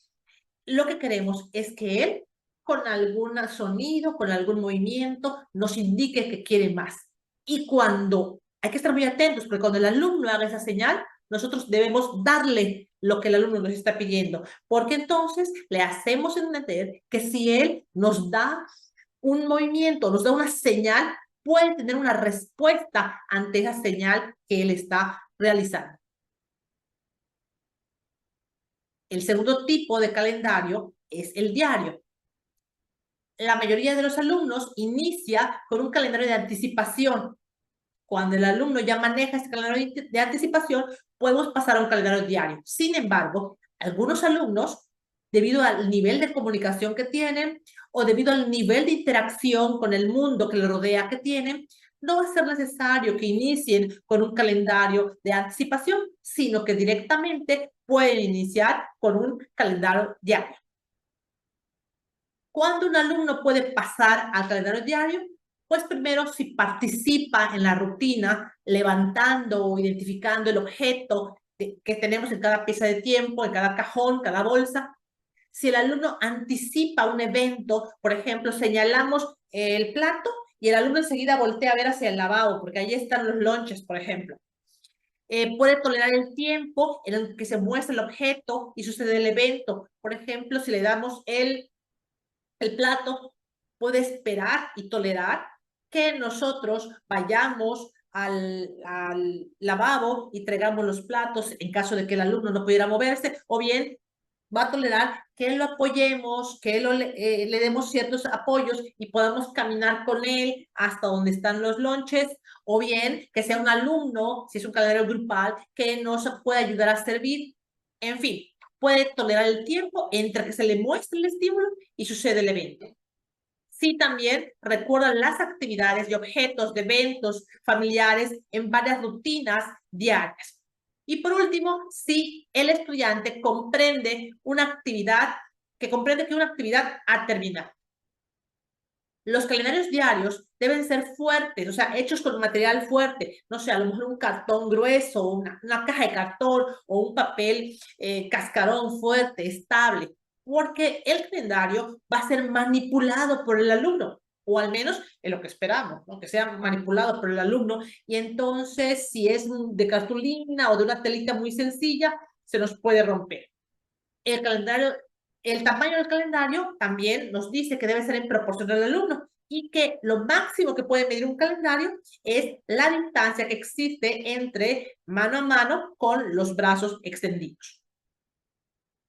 A: lo que queremos es que él, con algún sonido, con algún movimiento, nos indique que quiere más. Y cuando, hay que estar muy atentos, porque cuando el alumno haga esa señal, nosotros debemos darle lo que el alumno nos está pidiendo, porque entonces le hacemos entender que si él nos da un movimiento, nos da una señal, puede tener una respuesta ante esa señal que él está realizando. El segundo tipo de calendario es el diario. La mayoría de los alumnos inicia con un calendario de anticipación. Cuando el alumno ya maneja este calendario de anticipación, podemos pasar a un calendario diario. Sin embargo, algunos alumnos, debido al nivel de comunicación que tienen o debido al nivel de interacción con el mundo que les rodea que tienen, no va a ser necesario que inicien con un calendario de anticipación, sino que directamente pueden iniciar con un calendario diario. ¿Cuándo un alumno puede pasar al calendario diario? Pues primero, si participa en la rutina, levantando o identificando el objeto que tenemos en cada pieza de tiempo, en cada cajón, cada bolsa. Si el alumno anticipa un evento, por ejemplo, señalamos el plato y el alumno enseguida voltea a ver hacia el lavabo, porque ahí están los lonches, por ejemplo. Puede tolerar el tiempo en el que se muestra el objeto y sucede el evento. Por ejemplo, si le damos el plato, puede esperar y tolerar que nosotros vayamos al lavabo y traigamos los platos en caso de que el alumno no pudiera moverse, o bien va a tolerar que lo apoyemos, que le demos ciertos apoyos y podamos caminar con él hasta donde están los lonches, o bien que sea un alumno, si es un calendario grupal, que nos pueda ayudar a servir. En fin, puede tolerar el tiempo entre que se le muestra el estímulo y sucede el evento. Sí, también recuerdan las actividades y objetos de eventos familiares en varias rutinas diarias. Y por último, si el estudiante comprende que una actividad ha terminado. Los calendarios diarios deben ser fuertes, o sea, hechos con material fuerte, no sé, a lo mejor un cartón grueso, una caja de cartón o un papel cascarón fuerte, estable, porque el calendario va a ser manipulado por el alumno, o al menos es lo que esperamos, ¿no? Que sea manipulado por el alumno, y entonces si es de cartulina o de una telita muy sencilla, se nos puede romper. El calendario, el tamaño del calendario también nos dice que debe ser en proporción al alumno y que lo máximo que puede medir un calendario es la distancia que existe entre mano a mano con los brazos extendidos.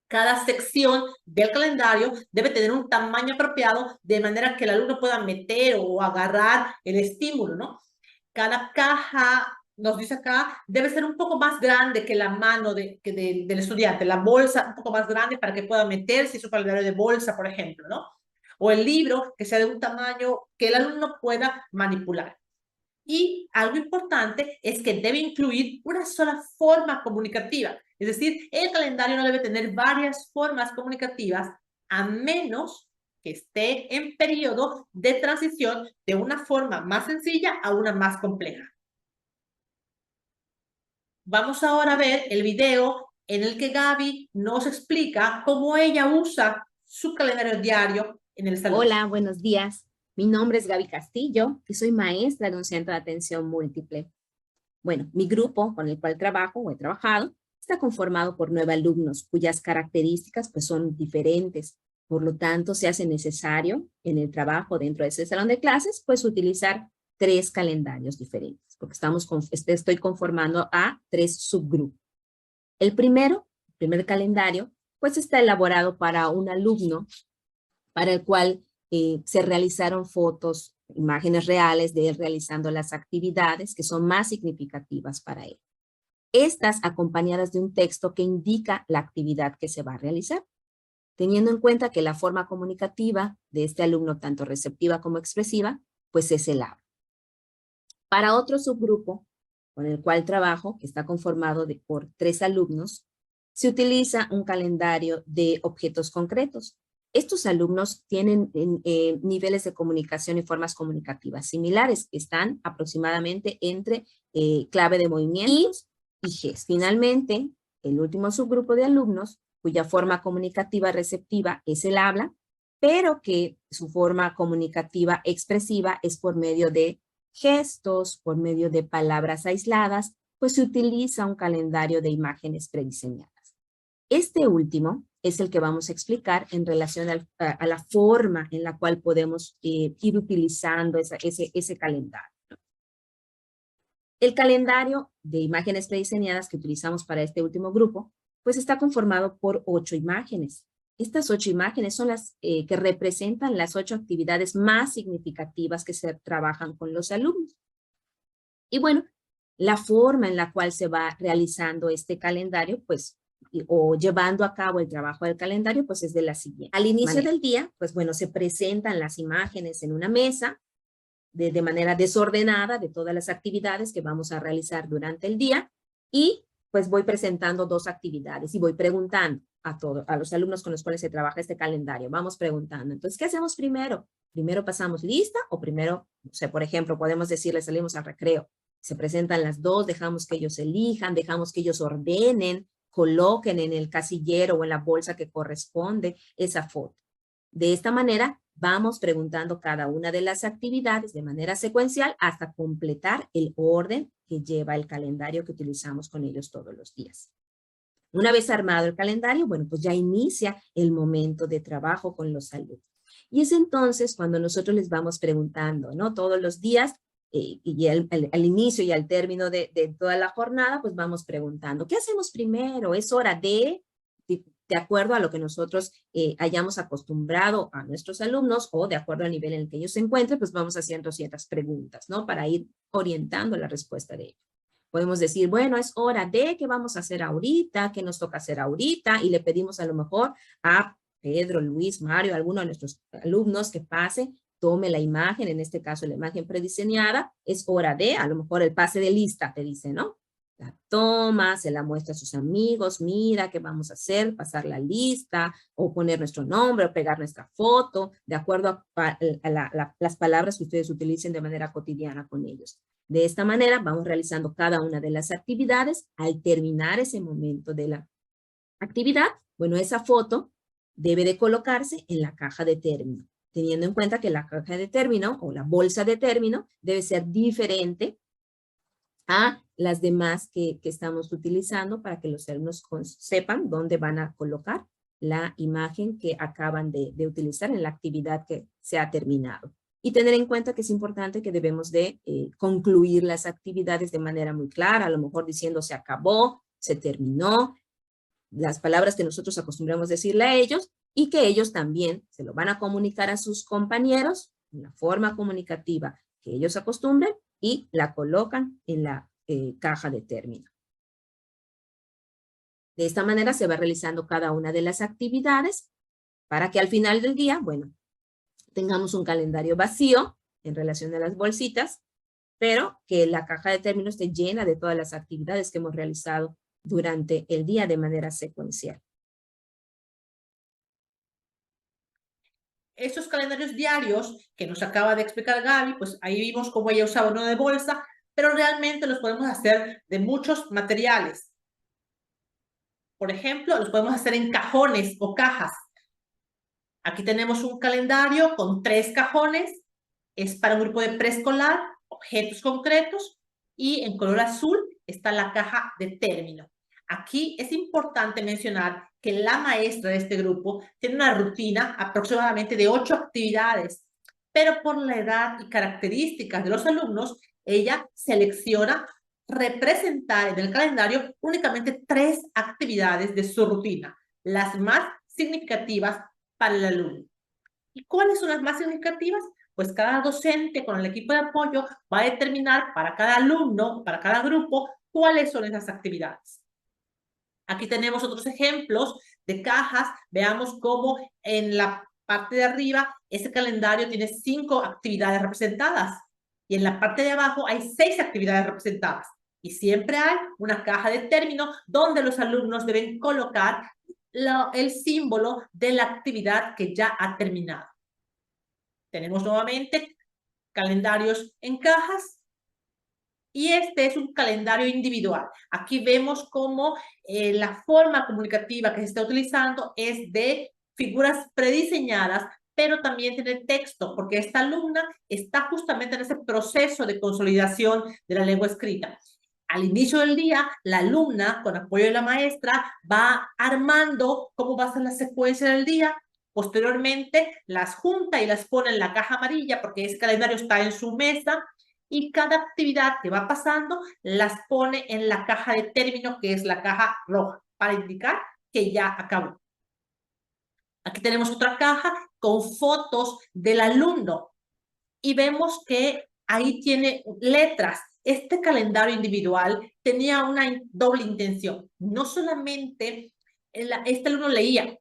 A: Cada sección del calendario debe tener un tamaño apropiado de manera que el alumno pueda meter o agarrar el estímulo, ¿no? Cada caja, nos dice acá, debe ser un poco más grande que la mano del estudiante, la bolsa un poco más grande para que pueda meterse su calendario de bolsa, por ejemplo, ¿no? O el libro que sea de un tamaño que el alumno pueda manipular. Y algo importante es que debe incluir una sola forma comunicativa. Es decir, el calendario no debe tener varias formas comunicativas a menos que esté en periodo de transición de una forma más sencilla a una más compleja. Vamos ahora a ver el video en el que Gaby nos explica cómo ella usa su calendario diario en el salón.
C: Hola, buenos días. Mi nombre es Gaby Castillo y soy maestra de un centro de atención múltiple. Bueno, mi grupo con el cual trabajo o he trabajado está conformado por 9 alumnos cuyas características pues son diferentes. Por lo tanto, se hace necesario en el trabajo dentro de ese salón de clases pues utilizar 3 calendarios diferentes porque estoy conformando a 3 subgrupos. El primer calendario pues está elaborado para un alumno para el cual se realizaron fotos, imágenes reales de él realizando las actividades que son más significativas para él. Estas acompañadas de un texto que indica la actividad que se va a realizar, teniendo en cuenta que la forma comunicativa de este alumno, tanto receptiva como expresiva, pues es el habla. Para otro subgrupo con el cual trabajo, que está conformado por 3 alumnos, se utiliza un calendario de objetos concretos. Estos alumnos tienen niveles de comunicación y formas comunicativas similares. Están aproximadamente entre clave de movimientos y GES. Finalmente, el último subgrupo de alumnos, cuya forma comunicativa receptiva es el habla, pero que su forma comunicativa expresiva es por medio de gestos, por medio de palabras aisladas, pues se utiliza un calendario de imágenes prediseñadas. Este último es el que vamos a explicar en relación a la forma en la cual podemos ir utilizando ese calendario. El calendario de imágenes prediseñadas que utilizamos para este último grupo, pues está conformado por 8 imágenes. Estas 8 imágenes son las que representan las 8 actividades más significativas que se trabajan con los alumnos. Y bueno, la forma en la cual se va realizando este calendario, pues, o llevando a cabo el trabajo del calendario, pues es de la siguiente. Al inicio del día, pues bueno, se presentan las imágenes en una mesa de manera desordenada de todas las actividades que vamos a realizar durante el día y pues voy presentando 2 actividades y voy preguntando a los alumnos con los cuales se trabaja este calendario. Vamos preguntando. Entonces, ¿qué hacemos primero? ¿Primero pasamos lista o primero, no sé, por ejemplo, podemos decirles salimos al recreo? Se presentan las 2, dejamos que ellos elijan, dejamos que ellos ordenen, coloquen en el casillero o en la bolsa que corresponde esa foto. De esta manera, vamos preguntando cada una de las actividades de manera secuencial hasta completar el orden que lleva el calendario que utilizamos con ellos todos los días. Una vez armado el calendario, bueno, pues ya inicia el momento de trabajo con los alumnos. Y es entonces cuando nosotros les vamos preguntando, ¿no? Todos los días, y al inicio y al término de toda la jornada, pues vamos preguntando, ¿qué hacemos primero? ¿Es hora de acuerdo a lo que nosotros hayamos acostumbrado a nuestros alumnos o de acuerdo al nivel en el que ellos se encuentren, pues vamos haciendo ciertas preguntas, ¿no? Para ir orientando la respuesta de ellos. Podemos decir, bueno, es hora de, ¿qué vamos a hacer ahorita? ¿Qué nos toca hacer ahorita? Y le pedimos a lo mejor a Pedro, Luis, Mario, alguno de nuestros alumnos que pase, tome la imagen, en este caso la imagen prediseñada, es hora de, a lo mejor el pase de lista, te dice, ¿no? La toma, se la muestra a sus amigos, mira qué vamos a hacer, pasar la lista, o poner nuestro nombre, o pegar nuestra foto, de acuerdo a las palabras que ustedes utilicen de manera cotidiana con ellos. De esta manera vamos realizando cada una de las actividades. Al terminar ese momento de la actividad, bueno, esa foto debe de colocarse en la caja de término, teniendo en cuenta que la caja de término o la bolsa de término debe ser diferente a las demás que estamos utilizando para que los alumnos sepan dónde van a colocar la imagen que acaban de utilizar en la actividad que se ha terminado. Y tener en cuenta que es importante que debemos de concluir las actividades de manera muy clara, a lo mejor diciendo se acabó, se terminó, las palabras que nosotros acostumbramos decirle a ellos, y que ellos también se lo van a comunicar a sus compañeros en la forma comunicativa que ellos acostumbren y la colocan en la caja de término. De esta manera se va realizando cada una de las actividades para que al final del día, bueno, tengamos un calendario vacío en relación a las bolsitas, pero que la caja de término esté llena de todas las actividades que hemos realizado durante el día de manera secuencial.
A: Estos calendarios diarios que nos acaba de explicar Gaby, pues ahí vimos cómo ella usaba uno de bolsa, pero realmente los podemos hacer de muchos materiales. Por ejemplo, los podemos hacer en cajones o cajas. Aquí tenemos un calendario con 3 cajones. Es para un grupo de preescolar, objetos concretos, y en color azul está la caja de término. Aquí es importante mencionar que la maestra de este grupo tiene una rutina aproximadamente de 8 actividades, pero por la edad y características de los alumnos, ella selecciona representar en el calendario únicamente 3 actividades de su rutina, las más significativas para el alumno. ¿Y cuáles son las más significativas? Pues cada docente con el equipo de apoyo va a determinar para cada alumno, para cada grupo, cuáles son esas actividades. Aquí tenemos otros ejemplos de cajas. Veamos cómo en la parte de arriba ese calendario tiene 5 actividades representadas y en la parte de abajo hay 6 actividades representadas. Y siempre hay una caja de término donde los alumnos deben colocar el símbolo de la actividad que ya ha terminado. Tenemos nuevamente calendarios en cajas y este es un calendario individual. Aquí vemos cómo la forma comunicativa que se está utilizando es de figuras prediseñadas, pero también tiene texto, porque esta alumna está justamente en ese proceso de consolidación de la lengua escrita. Al inicio del día, la alumna, con apoyo de la maestra, va armando cómo va a ser la secuencia del día. Posteriormente, las junta y las pone en la caja amarilla porque ese calendario está en su mesa y cada actividad que va pasando las pone en la caja de término, que es la caja roja, para indicar que ya acabó. Aquí tenemos otra caja con fotos del alumno y vemos que ahí tiene letras. Este calendario individual tenía una doble intención. No solamente este alumno leía.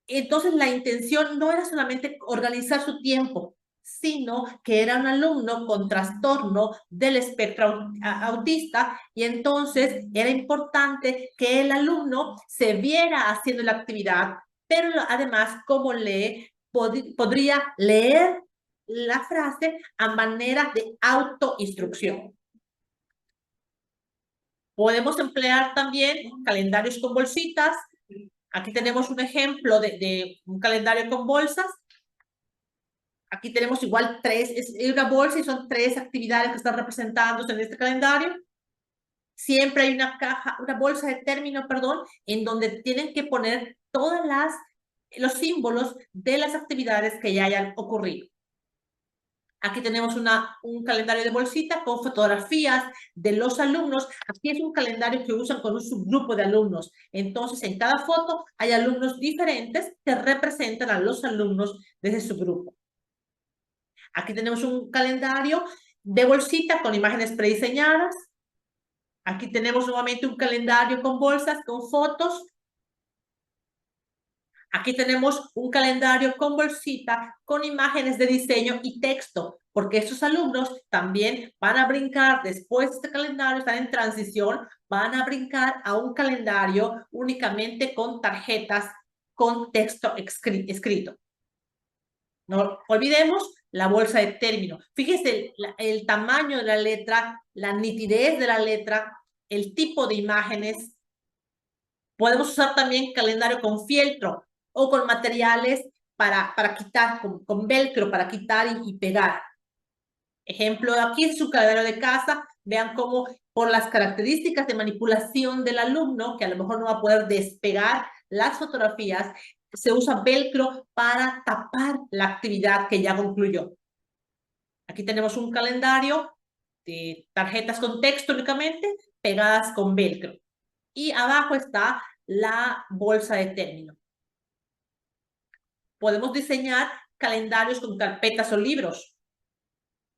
A: Entonces la intención no era solamente organizar su tiempo, sino que era un alumno con trastorno del espectro autista y entonces era importante que el alumno se viera haciendo la actividad, pero además cómo lee, podría leer la frase a manera de autoinstrucción. Podemos emplear también calendarios con bolsitas. Aquí tenemos un ejemplo de un calendario con bolsas. Aquí tenemos igual 3, es una bolsa y son 3 actividades que están representándose en este calendario. Siempre hay una caja, una bolsa de término, perdón, en donde tienen que poner todos los símbolos de las actividades que ya hayan ocurrido. Aquí tenemos un calendario de bolsita con fotografías de los alumnos. Aquí es un calendario que usan con un subgrupo de alumnos. Entonces, en cada foto hay alumnos diferentes que representan a los alumnos de ese subgrupo. Aquí tenemos un calendario de bolsita con imágenes prediseñadas. Aquí tenemos nuevamente un calendario con bolsas, con fotos. Aquí tenemos un calendario con bolsita, con imágenes de diseño y texto, porque estos alumnos también van a brincar, después de este calendario, están en transición, van a brincar a un calendario únicamente con tarjetas, con texto escrito. No olvidemos la bolsa de término. Fíjese el tamaño de la letra, la nitidez de la letra, el tipo de imágenes. Podemos usar también calendario con fieltro o con materiales para quitar, con velcro para quitar y pegar. Ejemplo, aquí es su calendario de casa. Vean cómo por las características de manipulación del alumno, que a lo mejor no va a poder despegar las fotografías, se usa velcro para tapar la actividad que ya concluyó. Aquí tenemos un calendario de tarjetas con texto únicamente pegadas con velcro. Y abajo está la bolsa de término. Podemos diseñar calendarios con carpetas o libros.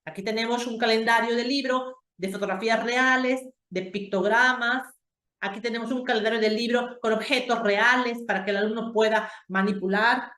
A: Aquí tenemos un calendario de libro de fotografías reales, de pictogramas. Aquí tenemos un calendario de libro con objetos reales para que el alumno pueda manipular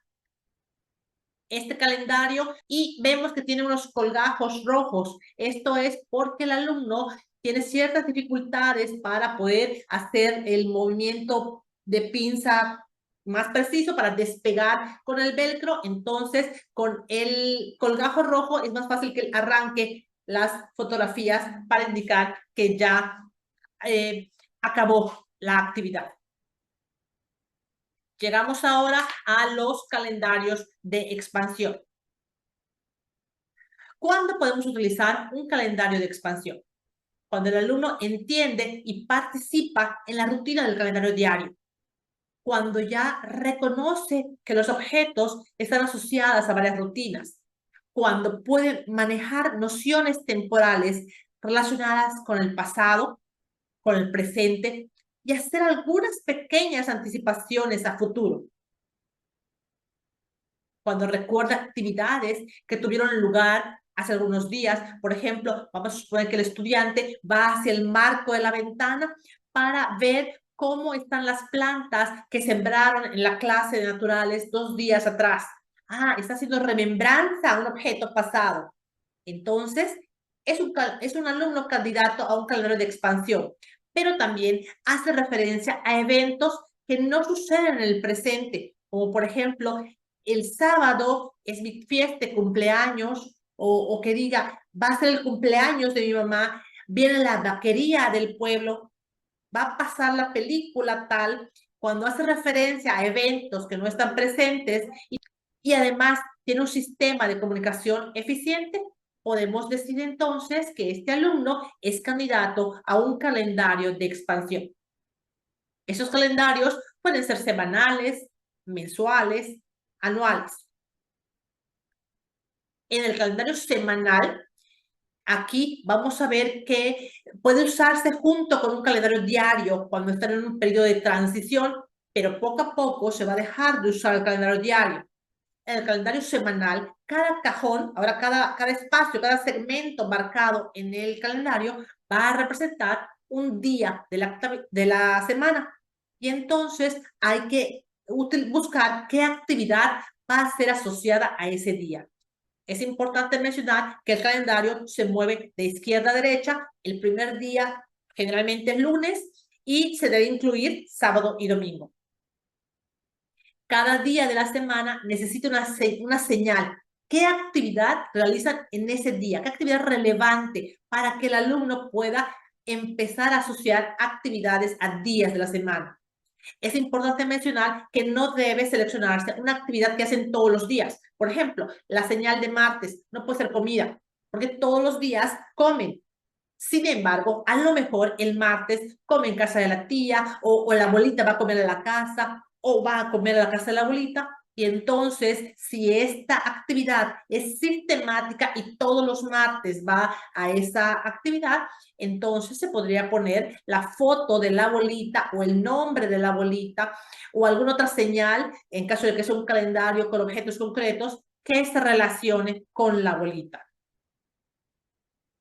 A: este calendario, y vemos que tiene unos colgajos rojos. Esto es porque el alumno tiene ciertas dificultades para poder hacer el movimiento de pinza más preciso para despegar con el velcro. Entonces, con el colgajo rojo es más fácil que arranque las fotografías para indicar que ya acabó la actividad. Llegamos ahora a los calendarios de expansión. ¿Cuándo podemos utilizar un calendario de expansión? Cuando el alumno entiende y participa en la rutina del calendario diario. Cuando ya reconoce que los objetos están asociados a varias rutinas. Cuando puede manejar nociones temporales relacionadas con el pasado, con el presente, y hacer algunas pequeñas anticipaciones a futuro. Cuando recuerda actividades que tuvieron lugar hace algunos días. Por ejemplo, vamos a suponer que el estudiante va hacia el marco de la ventana para ver cómo están las plantas que sembraron en la clase de naturales 2 días atrás. Ah, está haciendo remembranza a un objeto pasado. Entonces, es un alumno candidato a un calendario de expansión, pero también hace referencia a eventos que no suceden en el presente, como por ejemplo, el sábado es mi fiesta de cumpleaños, o que diga, va a ser el cumpleaños de mi mamá, viene la vaquería del pueblo, va a pasar la película tal. Cuando hace referencia a eventos que no están presentes y además tiene un sistema de comunicación eficiente, podemos decir entonces que este alumno es candidato a un calendario de expansión. Esos calendarios pueden ser semanales, mensuales, anuales. En el calendario semanal, aquí vamos a ver que puede usarse junto con un calendario diario cuando están en un periodo de transición, pero poco a poco se va a dejar de usar el calendario diario. En el calendario semanal, cada cajón, ahora cada espacio, cada segmento marcado en el calendario va a representar un día de la semana. Y entonces hay que buscar qué actividad va a ser asociada a ese día. Es importante mencionar que el calendario se mueve de izquierda a derecha. El primer día generalmente es lunes y se debe incluir sábado y domingo. Cada día de la semana necesita una señal. ¿Qué actividad realizan en ese día? ¿Qué actividad relevante para que el alumno pueda empezar a asociar actividades a días de la semana? Es importante mencionar que no debe seleccionarse una actividad que hacen todos los días. Por ejemplo, la señal de martes no puede ser comida, porque todos los días comen. Sin embargo, a lo mejor el martes come en casa de la tía, o la abuelita va a comer en la casa, o va a comer en la casa de la abuelita. Y entonces, si esta actividad es sistemática y todos los martes va a esa actividad, entonces se podría poner la foto de la abuelita o el nombre de la abuelita o alguna otra señal, en caso de que sea un calendario con objetos concretos, que se relacione con la abuelita.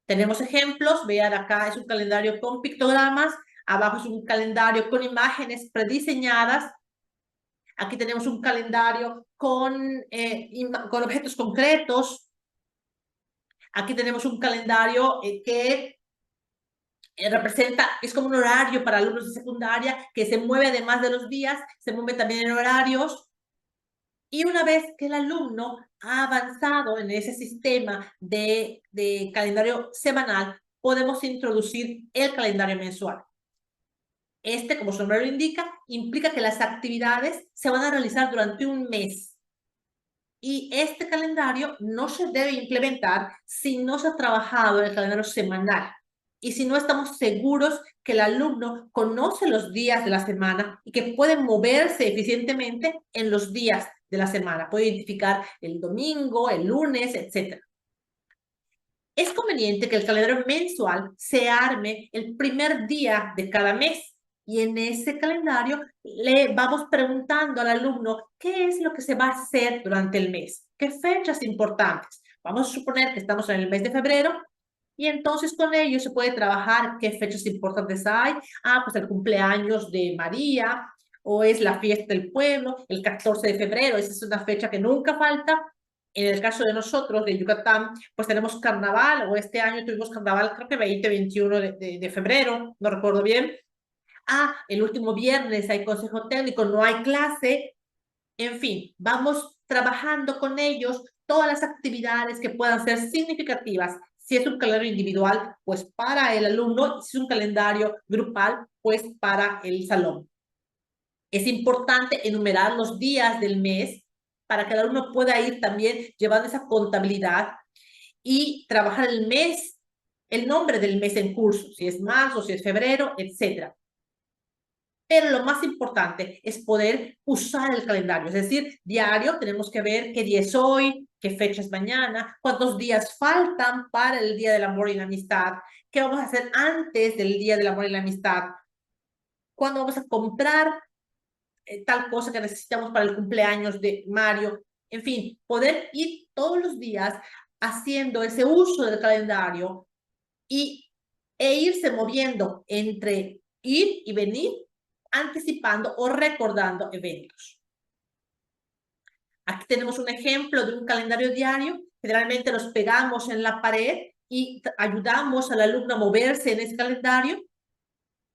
A: Tenemos ejemplos, vean acá es un calendario con pictogramas, abajo es un calendario con imágenes prediseñadas. Aquí tenemos un calendario con objetos concretos. Aquí tenemos un calendario que representa, es como un horario para alumnos de secundaria que se mueve además de los días, se mueve también en horarios. Y una vez que el alumno ha avanzado en ese sistema de calendario semanal, podemos introducir el calendario mensual. Este, como su nombre lo indica, implica que las actividades se van a realizar durante un mes. Y este calendario no se debe implementar si no se ha trabajado en el calendario semanal. y si no estamos seguros que el alumno conoce los días de la semana y que puede moverse eficientemente en los días de la semana. Puede identificar el domingo, el lunes, etc. Es conveniente que el calendario mensual se arme el primer día de cada mes y en ese calendario le vamos preguntando al alumno qué es lo que se va a hacer durante el mes, qué fechas importantes. Vamos a suponer que estamos en el mes de febrero y entonces con ello se puede trabajar qué fechas importantes hay. Ah, pues el cumpleaños de María o es la fiesta del pueblo, el 14 de febrero, esa es una fecha que nunca falta. En el caso de nosotros, de Yucatán, pues tenemos carnaval, o este año tuvimos carnaval, creo que 20-21 de febrero, no recuerdo bien. Ah, el último viernes hay consejo técnico, no hay clase. En fin, vamos trabajando con ellos todas las actividades que puedan ser significativas. Si es un calendario individual, pues para el alumno, si es un calendario grupal, pues para el salón. Es importante enumerar los días del mes para que el alumno pueda ir también llevando esa contabilidad y trabajar el mes, el nombre del mes en curso, si es marzo, si es febrero, etc. Pero lo más importante es poder usar el calendario, es decir, diario tenemos que ver qué día es hoy, qué fecha es mañana, cuántos días faltan para el Día del Amor y la Amistad, qué vamos a hacer antes del Día del Amor y la Amistad, cuándo vamos a comprar tal cosa que necesitamos para el cumpleaños de Mario. En fin, poder ir todos los días haciendo ese uso del calendario e irse moviendo entre ir y venir, anticipando o recordando eventos. Aquí tenemos un ejemplo de un calendario diario. Generalmente los pegamos en la pared y ayudamos al alumno a moverse en ese calendario.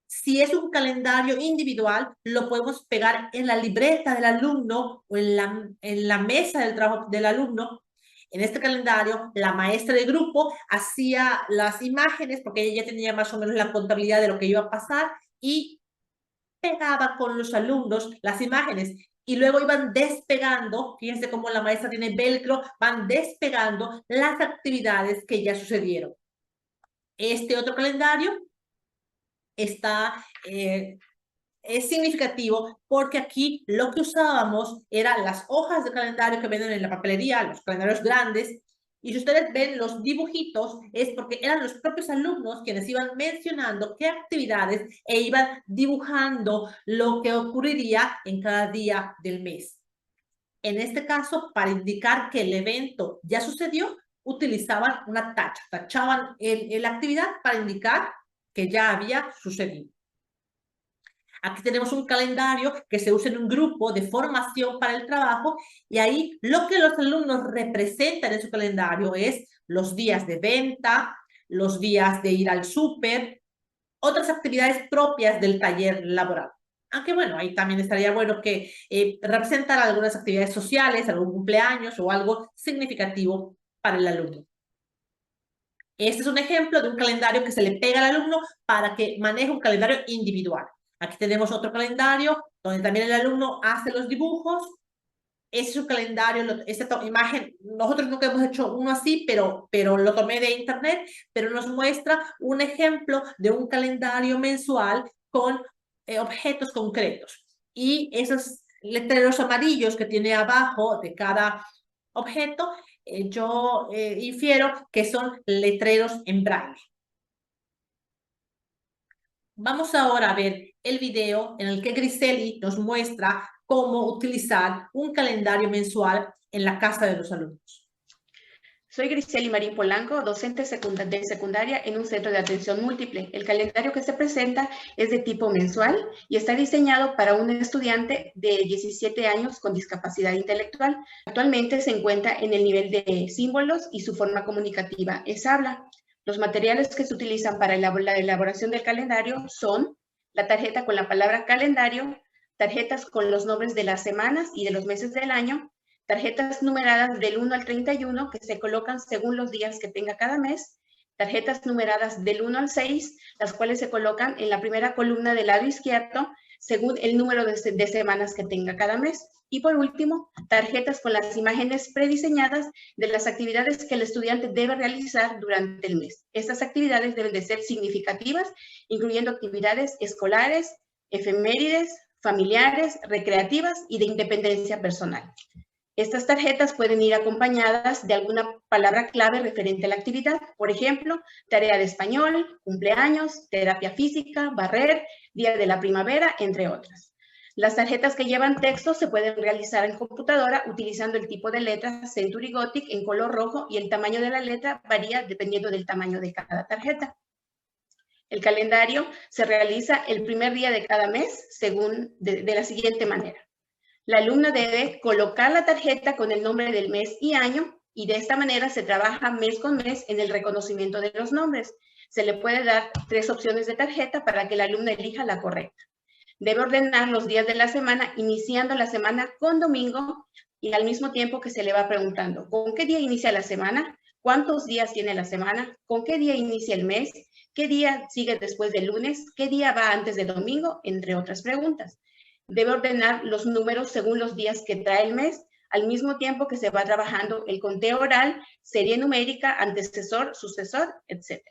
A: Si es un calendario individual, lo podemos pegar en la libreta del alumno o en la mesa del trabajo del alumno. En este calendario, la maestra de grupo hacía las imágenes, porque ella ya tenía más o menos la contabilidad de lo que iba a pasar, y pegaba con los alumnos las imágenes. Y luego iban despegando, fíjense cómo la maestra tiene velcro, van despegando las actividades que ya sucedieron. Este otro calendario es significativo porque aquí lo que usábamos eran las hojas de calendario que venden en la papelería, los calendarios grandes, y si ustedes ven los dibujitos es porque eran los propios alumnos quienes iban mencionando qué actividades e iban dibujando lo que ocurriría en cada día del mes. En este caso, para indicar que el evento ya sucedió, utilizaban una tacha, tachaban la actividad para indicar que ya había sucedido. Aquí tenemos un calendario que se usa en un grupo de formación para el trabajo y ahí lo que los alumnos representan en su calendario es los días de venta, los días de ir al súper, otras actividades propias del taller laboral. Aunque bueno, ahí también estaría bueno que representara algunas actividades sociales, algún cumpleaños o algo significativo para el alumno. Este es un ejemplo de un calendario que se le pega al alumno para que maneje un calendario individual. Aquí tenemos otro calendario donde también el alumno hace los dibujos. Ese es un calendario, esta imagen, nosotros nunca hemos hecho uno así, pero lo tomé de internet, pero nos muestra un ejemplo de un calendario mensual con objetos concretos. Y esos letreros amarillos que tiene abajo de cada objeto, yo infiero que son letreros en braille. Vamos ahora a ver el video en el que Griseli nos muestra cómo utilizar un calendario mensual en la casa de los alumnos.
D: Soy Griseli Marín Polanco, docente de secundaria en un centro de atención múltiple. El calendario que se presenta es de tipo mensual y está diseñado para un estudiante de 17 años con discapacidad intelectual. Actualmente se encuentra en el nivel de símbolos y su forma comunicativa es habla. Los materiales que se utilizan para la elaboración del calendario son la tarjeta con la palabra calendario, tarjetas con los nombres de las semanas y de los meses del año, tarjetas numeradas del 1 al 31 que se colocan según los días que tenga cada mes, tarjetas numeradas del 1 al 6, las cuales se colocan en la primera columna del lado izquierdo, según el número de semanas que tenga cada mes. Y por último, tarjetas con las imágenes prediseñadas de las actividades que el estudiante debe realizar durante el mes. Estas actividades deben de ser significativas, incluyendo actividades escolares, efemérides, familiares, recreativas y de independencia personal. Estas tarjetas pueden ir acompañadas de alguna palabra clave referente a la actividad. Por ejemplo, tarea de español, cumpleaños, terapia física, barrer, día de la primavera, entre otras. Las tarjetas que llevan texto se pueden realizar en computadora utilizando el tipo de letra Century Gothic en color rojo y el tamaño de la letra varía dependiendo del tamaño de cada tarjeta. El calendario se realiza el primer día de cada mes según de la siguiente manera. La alumna debe colocar la tarjeta con el nombre del mes y año y de esta manera se trabaja mes con mes en el reconocimiento de los nombres. Se le puede dar 3 opciones de tarjeta para que la alumna elija la correcta. Debe ordenar los días de la semana, iniciando la semana con domingo y al mismo tiempo que se le va preguntando, ¿con qué día inicia la semana? ¿Cuántos días tiene la semana? ¿Con qué día inicia el mes? ¿Qué día sigue después del lunes? ¿Qué día va antes de domingo? Entre otras preguntas. Debe ordenar los números según los días que trae el mes, al mismo tiempo que se va trabajando el conteo oral, serie numérica, antecesor, sucesor, etc.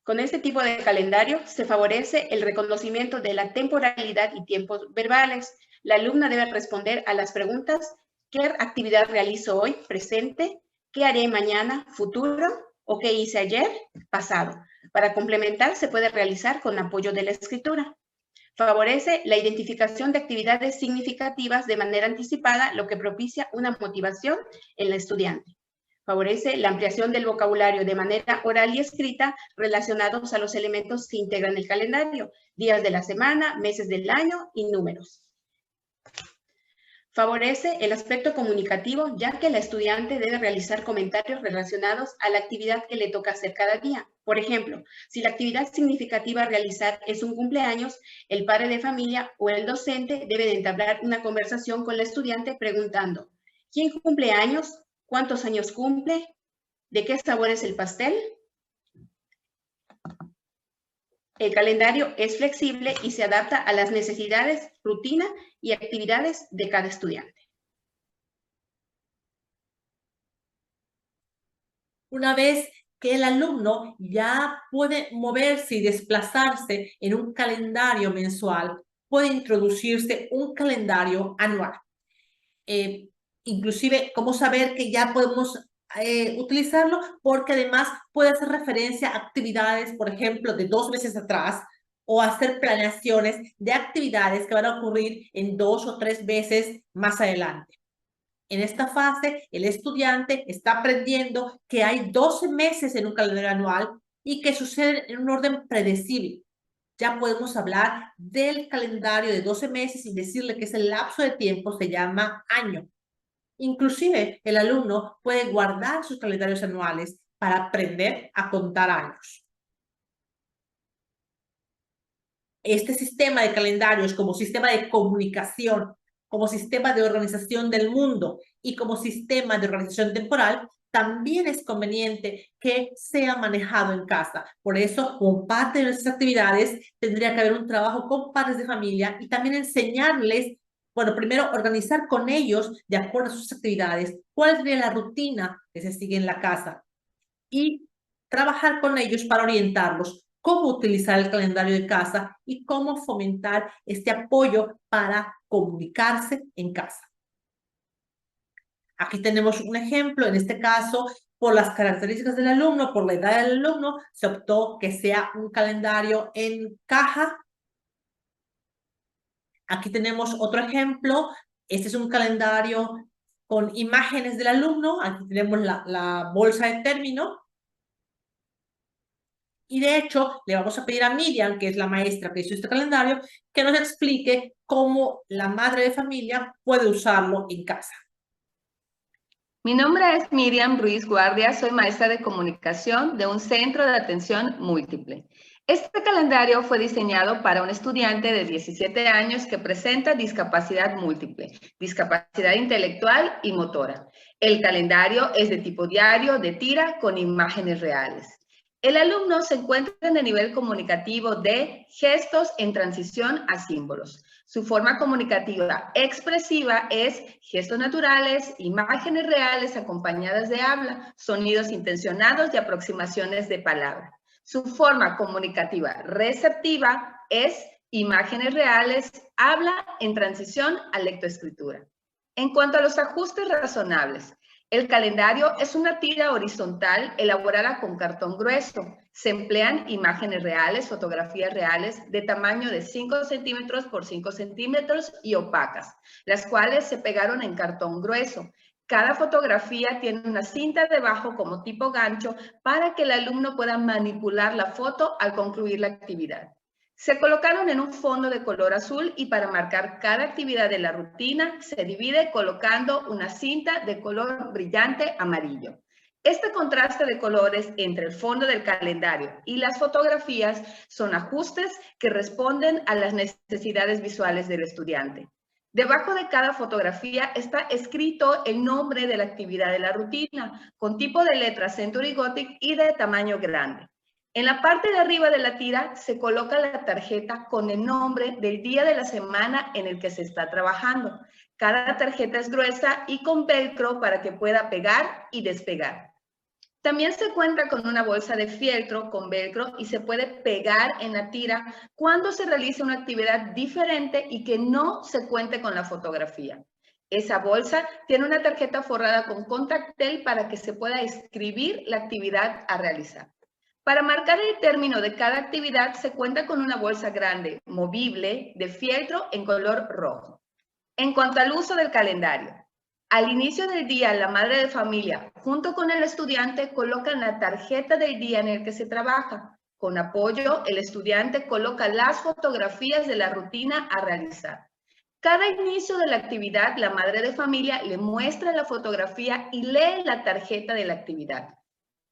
D: Con este tipo de calendario se favorece el reconocimiento de la temporalidad y tiempos verbales. La alumna debe responder a las preguntas: ¿qué actividad realizo hoy? Presente. ¿Qué haré mañana? Futuro. ¿O qué hice ayer? Pasado. Para complementar, se puede realizar con apoyo de la escritura. Favorece la identificación de actividades significativas de manera anticipada, lo que propicia una motivación en la estudiante. Favorece la ampliación del vocabulario de manera oral y escrita relacionados a los elementos que integran el calendario, días de la semana, meses del año y números. Favorece el aspecto comunicativo, ya que la estudiante debe realizar comentarios relacionados a la actividad que le toca hacer cada día. Por ejemplo, si la actividad significativa a realizar es un cumpleaños, el padre de familia o el docente debe de entablar una conversación con la estudiante preguntando: ¿quién cumple años? ¿Cuántos años cumple? ¿De qué sabor es el pastel? El calendario es flexible y se adapta a las necesidades, rutina y actividades de cada estudiante.
A: Una vez que el alumno ya puede moverse y desplazarse en un calendario mensual, puede introducirse un calendario anual. Inclusive, ¿cómo saber que ya podemos utilizarlo? Porque además puede hacer referencia a actividades, por ejemplo, de 2 meses atrás, o hacer planeaciones de actividades que van a ocurrir en 2 o 3 meses más adelante. En esta fase, el estudiante está aprendiendo que hay 12 meses en un calendario anual y que suceden en un orden predecible. Ya podemos hablar del calendario de 12 meses y decirle que ese lapso de tiempo se llama año. Inclusive, el alumno puede guardar sus calendarios anuales para aprender a contar años. Este sistema de calendarios como sistema de comunicación, como sistema de organización del mundo y como sistema de organización temporal, también es conveniente que sea manejado en casa. Por eso, como parte de nuestras actividades, tendría que haber un trabajo con padres de familia y también enseñarles, bueno, primero organizar con ellos, de acuerdo a sus actividades, cuál sería la rutina que se sigue en la casa y trabajar con ellos para orientarlos cómo utilizar el calendario de casa y cómo fomentar este apoyo para comunicarse en casa. Aquí tenemos un ejemplo, en este caso, por las características del alumno, por la edad del alumno, se optó que sea un calendario en caja. Aquí tenemos otro ejemplo, este es un calendario con imágenes del alumno, aquí tenemos la bolsa de término. Y de hecho, le vamos a pedir a Miriam, que es la maestra que hizo este calendario, que nos explique cómo la madre de familia puede usarlo en casa.
E: Mi nombre es Miriam Ruiz Guardia, soy maestra de comunicación de un centro de atención múltiple. Este calendario fue diseñado para un estudiante de 17 años que presenta discapacidad múltiple, discapacidad intelectual y motora. El calendario es de tipo diario, de tira, con imágenes reales. El alumno se encuentra en el nivel comunicativo de gestos en transición a símbolos. Su forma comunicativa expresiva es gestos naturales, imágenes reales acompañadas de habla, sonidos intencionados y aproximaciones de palabra. Su forma comunicativa receptiva es imágenes reales, habla en transición a lectoescritura. En cuanto a los ajustes razonables, el calendario es una tira horizontal elaborada con cartón grueso. Se emplean imágenes reales, fotografías reales de tamaño de 5 centímetros por 5 centímetros y opacas, las cuales se pegaron en cartón grueso. Cada fotografía tiene una cinta debajo como tipo gancho para que el alumno pueda manipular la foto al concluir la actividad. Se colocaron en un fondo de color azul y para marcar cada actividad de la rutina se divide colocando una cinta de color brillante amarillo. Este contraste de colores entre el fondo del calendario y las fotografías son ajustes que responden a las necesidades visuales del estudiante. Debajo de cada fotografía está escrito el nombre de la actividad de la rutina, con tipo de letra Century Gothic y de tamaño grande. En la parte de arriba de la tira se coloca la tarjeta con el nombre del día de la semana en el que se está trabajando. Cada tarjeta es gruesa y con velcro para que pueda pegar y despegar. También se cuenta con una bolsa de fieltro con velcro y se puede pegar en la tira cuando se realiza una actividad diferente y que no se cuente con la fotografía. Esa bolsa tiene una tarjeta forrada con contact tape para que se pueda escribir la actividad a realizar. Para marcar el término de cada actividad se cuenta con una bolsa grande, movible, de fieltro en color rojo. En cuanto al uso del calendario, al inicio del día, la madre de familia, junto con el estudiante, colocan la tarjeta del día en el que se trabaja. Con apoyo, el estudiante coloca las fotografías de la rutina a realizar. Cada inicio de la actividad, la madre de familia le muestra la fotografía y lee la tarjeta de la actividad.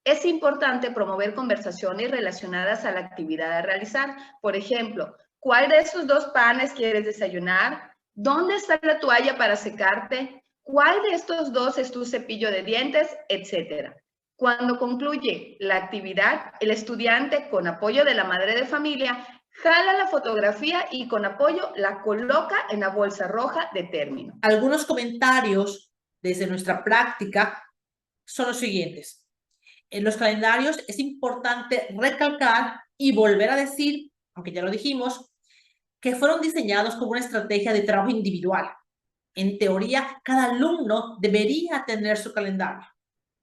E: Es importante promover conversaciones relacionadas a la actividad a realizar. Por ejemplo, ¿cuál de esos 2 panes quieres desayunar? ¿Dónde está la toalla para secarte? ¿Cuál de estos 2 es tu cepillo de dientes? Etcétera. Cuando concluye la actividad, el estudiante, con apoyo de la madre de familia, jala la fotografía y con apoyo la coloca en la bolsa roja de término.
A: Algunos comentarios desde nuestra práctica son los siguientes. En los calendarios es importante recalcar y volver a decir, aunque ya lo dijimos, que fueron diseñados como una estrategia de trabajo individual. En teoría, cada alumno debería tener su calendario.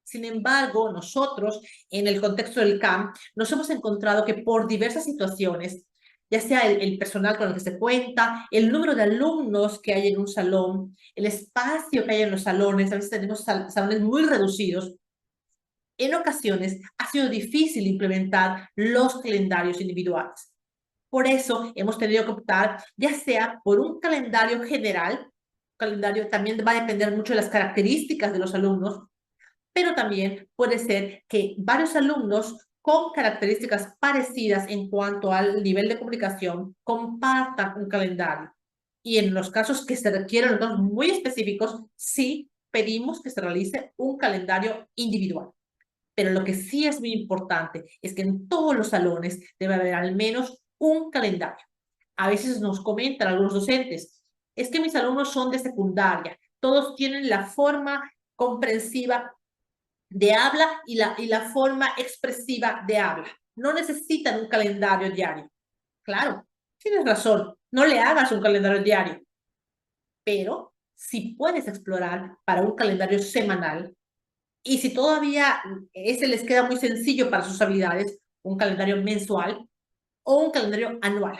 A: Sin embargo, nosotros, en el contexto del CAM, nos hemos encontrado que por diversas situaciones, ya sea el personal con el que se cuenta, el número de alumnos que hay en un salón, el espacio que hay en los salones, a veces tenemos salones muy reducidos, en ocasiones ha sido difícil implementar los calendarios individuales. Por eso hemos tenido que optar ya sea por un calendario general, calendario también va a depender mucho de las características de los alumnos, pero también puede ser que varios alumnos con características parecidas en cuanto al nivel de comunicación compartan un calendario. Y en los casos que se requieren, los muy específicos, sí pedimos que se realice un calendario individual. Pero lo que sí es muy importante es que en todos los salones debe haber al menos un calendario. A veces nos comentan algunos docentes, es que mis alumnos son de secundaria, todos tienen la forma comprensiva de habla y la forma expresiva de habla. No necesitan un calendario diario. Claro, tienes razón, no le hagas un calendario diario, pero si puedes explorar para un calendario semanal, y si todavía ese les queda muy sencillo para sus habilidades, un calendario mensual o un calendario anual.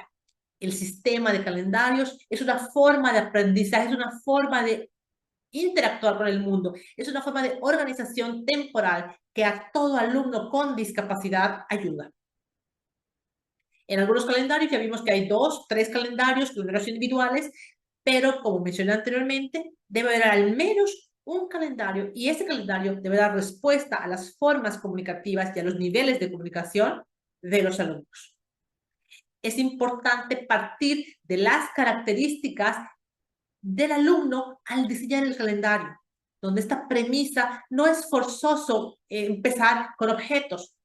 A: El sistema de calendarios es una forma de aprendizaje, es una forma de interactuar con el mundo, es una forma de organización temporal que a todo alumno con discapacidad ayuda. En algunos calendarios ya vimos que hay 2, 3 calendarios individuales, pero como mencioné anteriormente, debe haber al menos un calendario y ese calendario debe dar respuesta a las formas comunicativas y a los niveles de comunicación de los alumnos. Es importante partir de las características del alumno al diseñar el calendario, donde esta premisa no es forzoso empezar con objetos.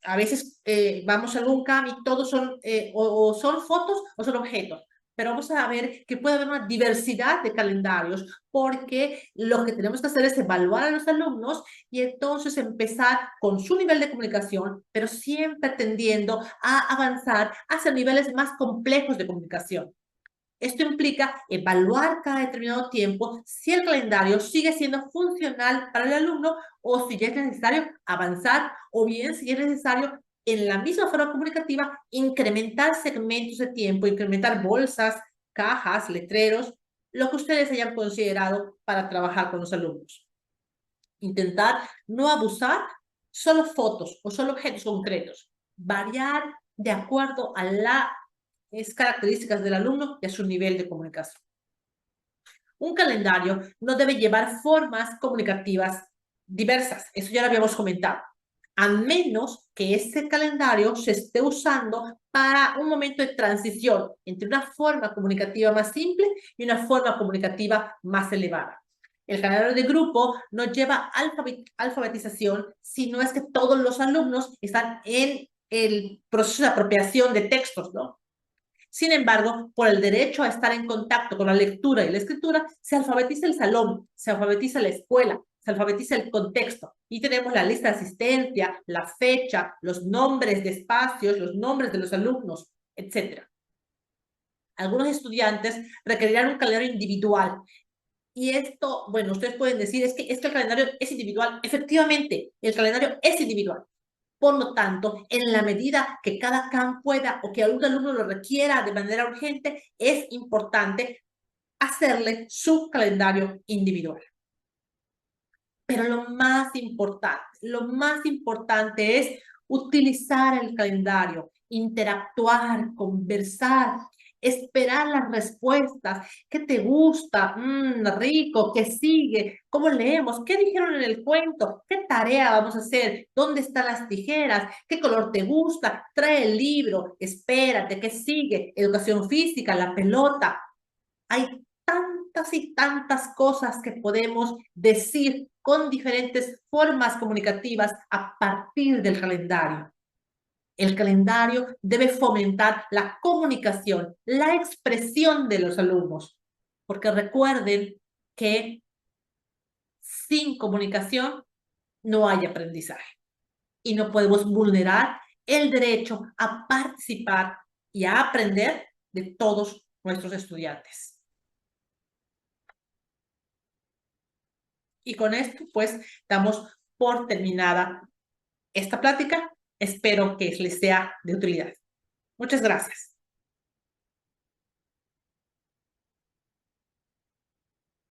A: a veces vamos a algún CAM y todos son, o son fotos o son objetos. Pero vamos a ver que puede haber una diversidad de calendarios, porque lo que tenemos que hacer es evaluar a los alumnos y entonces empezar con su nivel de comunicación, pero siempre tendiendo a avanzar hacia niveles más complejos de comunicación. Esto implica evaluar cada determinado tiempo si el calendario sigue siendo funcional para el alumno o si ya es necesario avanzar, o bien si es necesario en la misma forma comunicativa incrementar segmentos de tiempo, incrementar bolsas, cajas, letreros, lo que ustedes hayan considerado para trabajar con los alumnos. Intentar no abusar solo fotos o solo objetos concretos. Variar de acuerdo a las características del alumno y a su nivel de comunicación. Un calendario no debe llevar formas comunicativas diversas, eso ya lo habíamos comentado, a menos que ese calendario se esté usando para un momento de transición entre una forma comunicativa más simple y una forma comunicativa más elevada. El calendario de grupo no lleva alfabetización, sino es que todos los alumnos están en el proceso de apropiación de textos, ¿no? Sin embargo, por el derecho a estar en contacto con la lectura y la escritura, se alfabetiza el salón, se alfabetiza la escuela, se alfabetiza el contexto. Y tenemos la lista de asistencia, la fecha, los nombres de espacios, los nombres de los alumnos, etc. Algunos estudiantes requerirán un calendario individual. Y esto, bueno, ustedes pueden decir, es que el calendario es individual. Efectivamente, el calendario es individual. Por lo tanto, en la medida que cada CAM pueda o que algún alumno lo requiera de manera urgente, es importante hacerle su calendario individual. Pero lo más importante es utilizar el calendario, interactuar, conversar, esperar las respuestas. ¿Qué te gusta? Rico. ¿Qué sigue? ¿Cómo leemos? ¿Qué dijeron en el cuento? ¿Qué tarea vamos a hacer? ¿Dónde están las tijeras? ¿Qué color te gusta? Trae el libro. Espérate. ¿Qué sigue? Educación física, la pelota. Hay tantas y tantas cosas que podemos decir con diferentes formas comunicativas a partir del calendario. El calendario debe fomentar la comunicación, la expresión de los alumnos, porque recuerden que sin comunicación no hay aprendizaje y no podemos vulnerar el derecho a participar y a aprender de todos nuestros estudiantes. Y con esto, pues, damos por terminada esta plática. Espero que les sea de utilidad. Muchas gracias.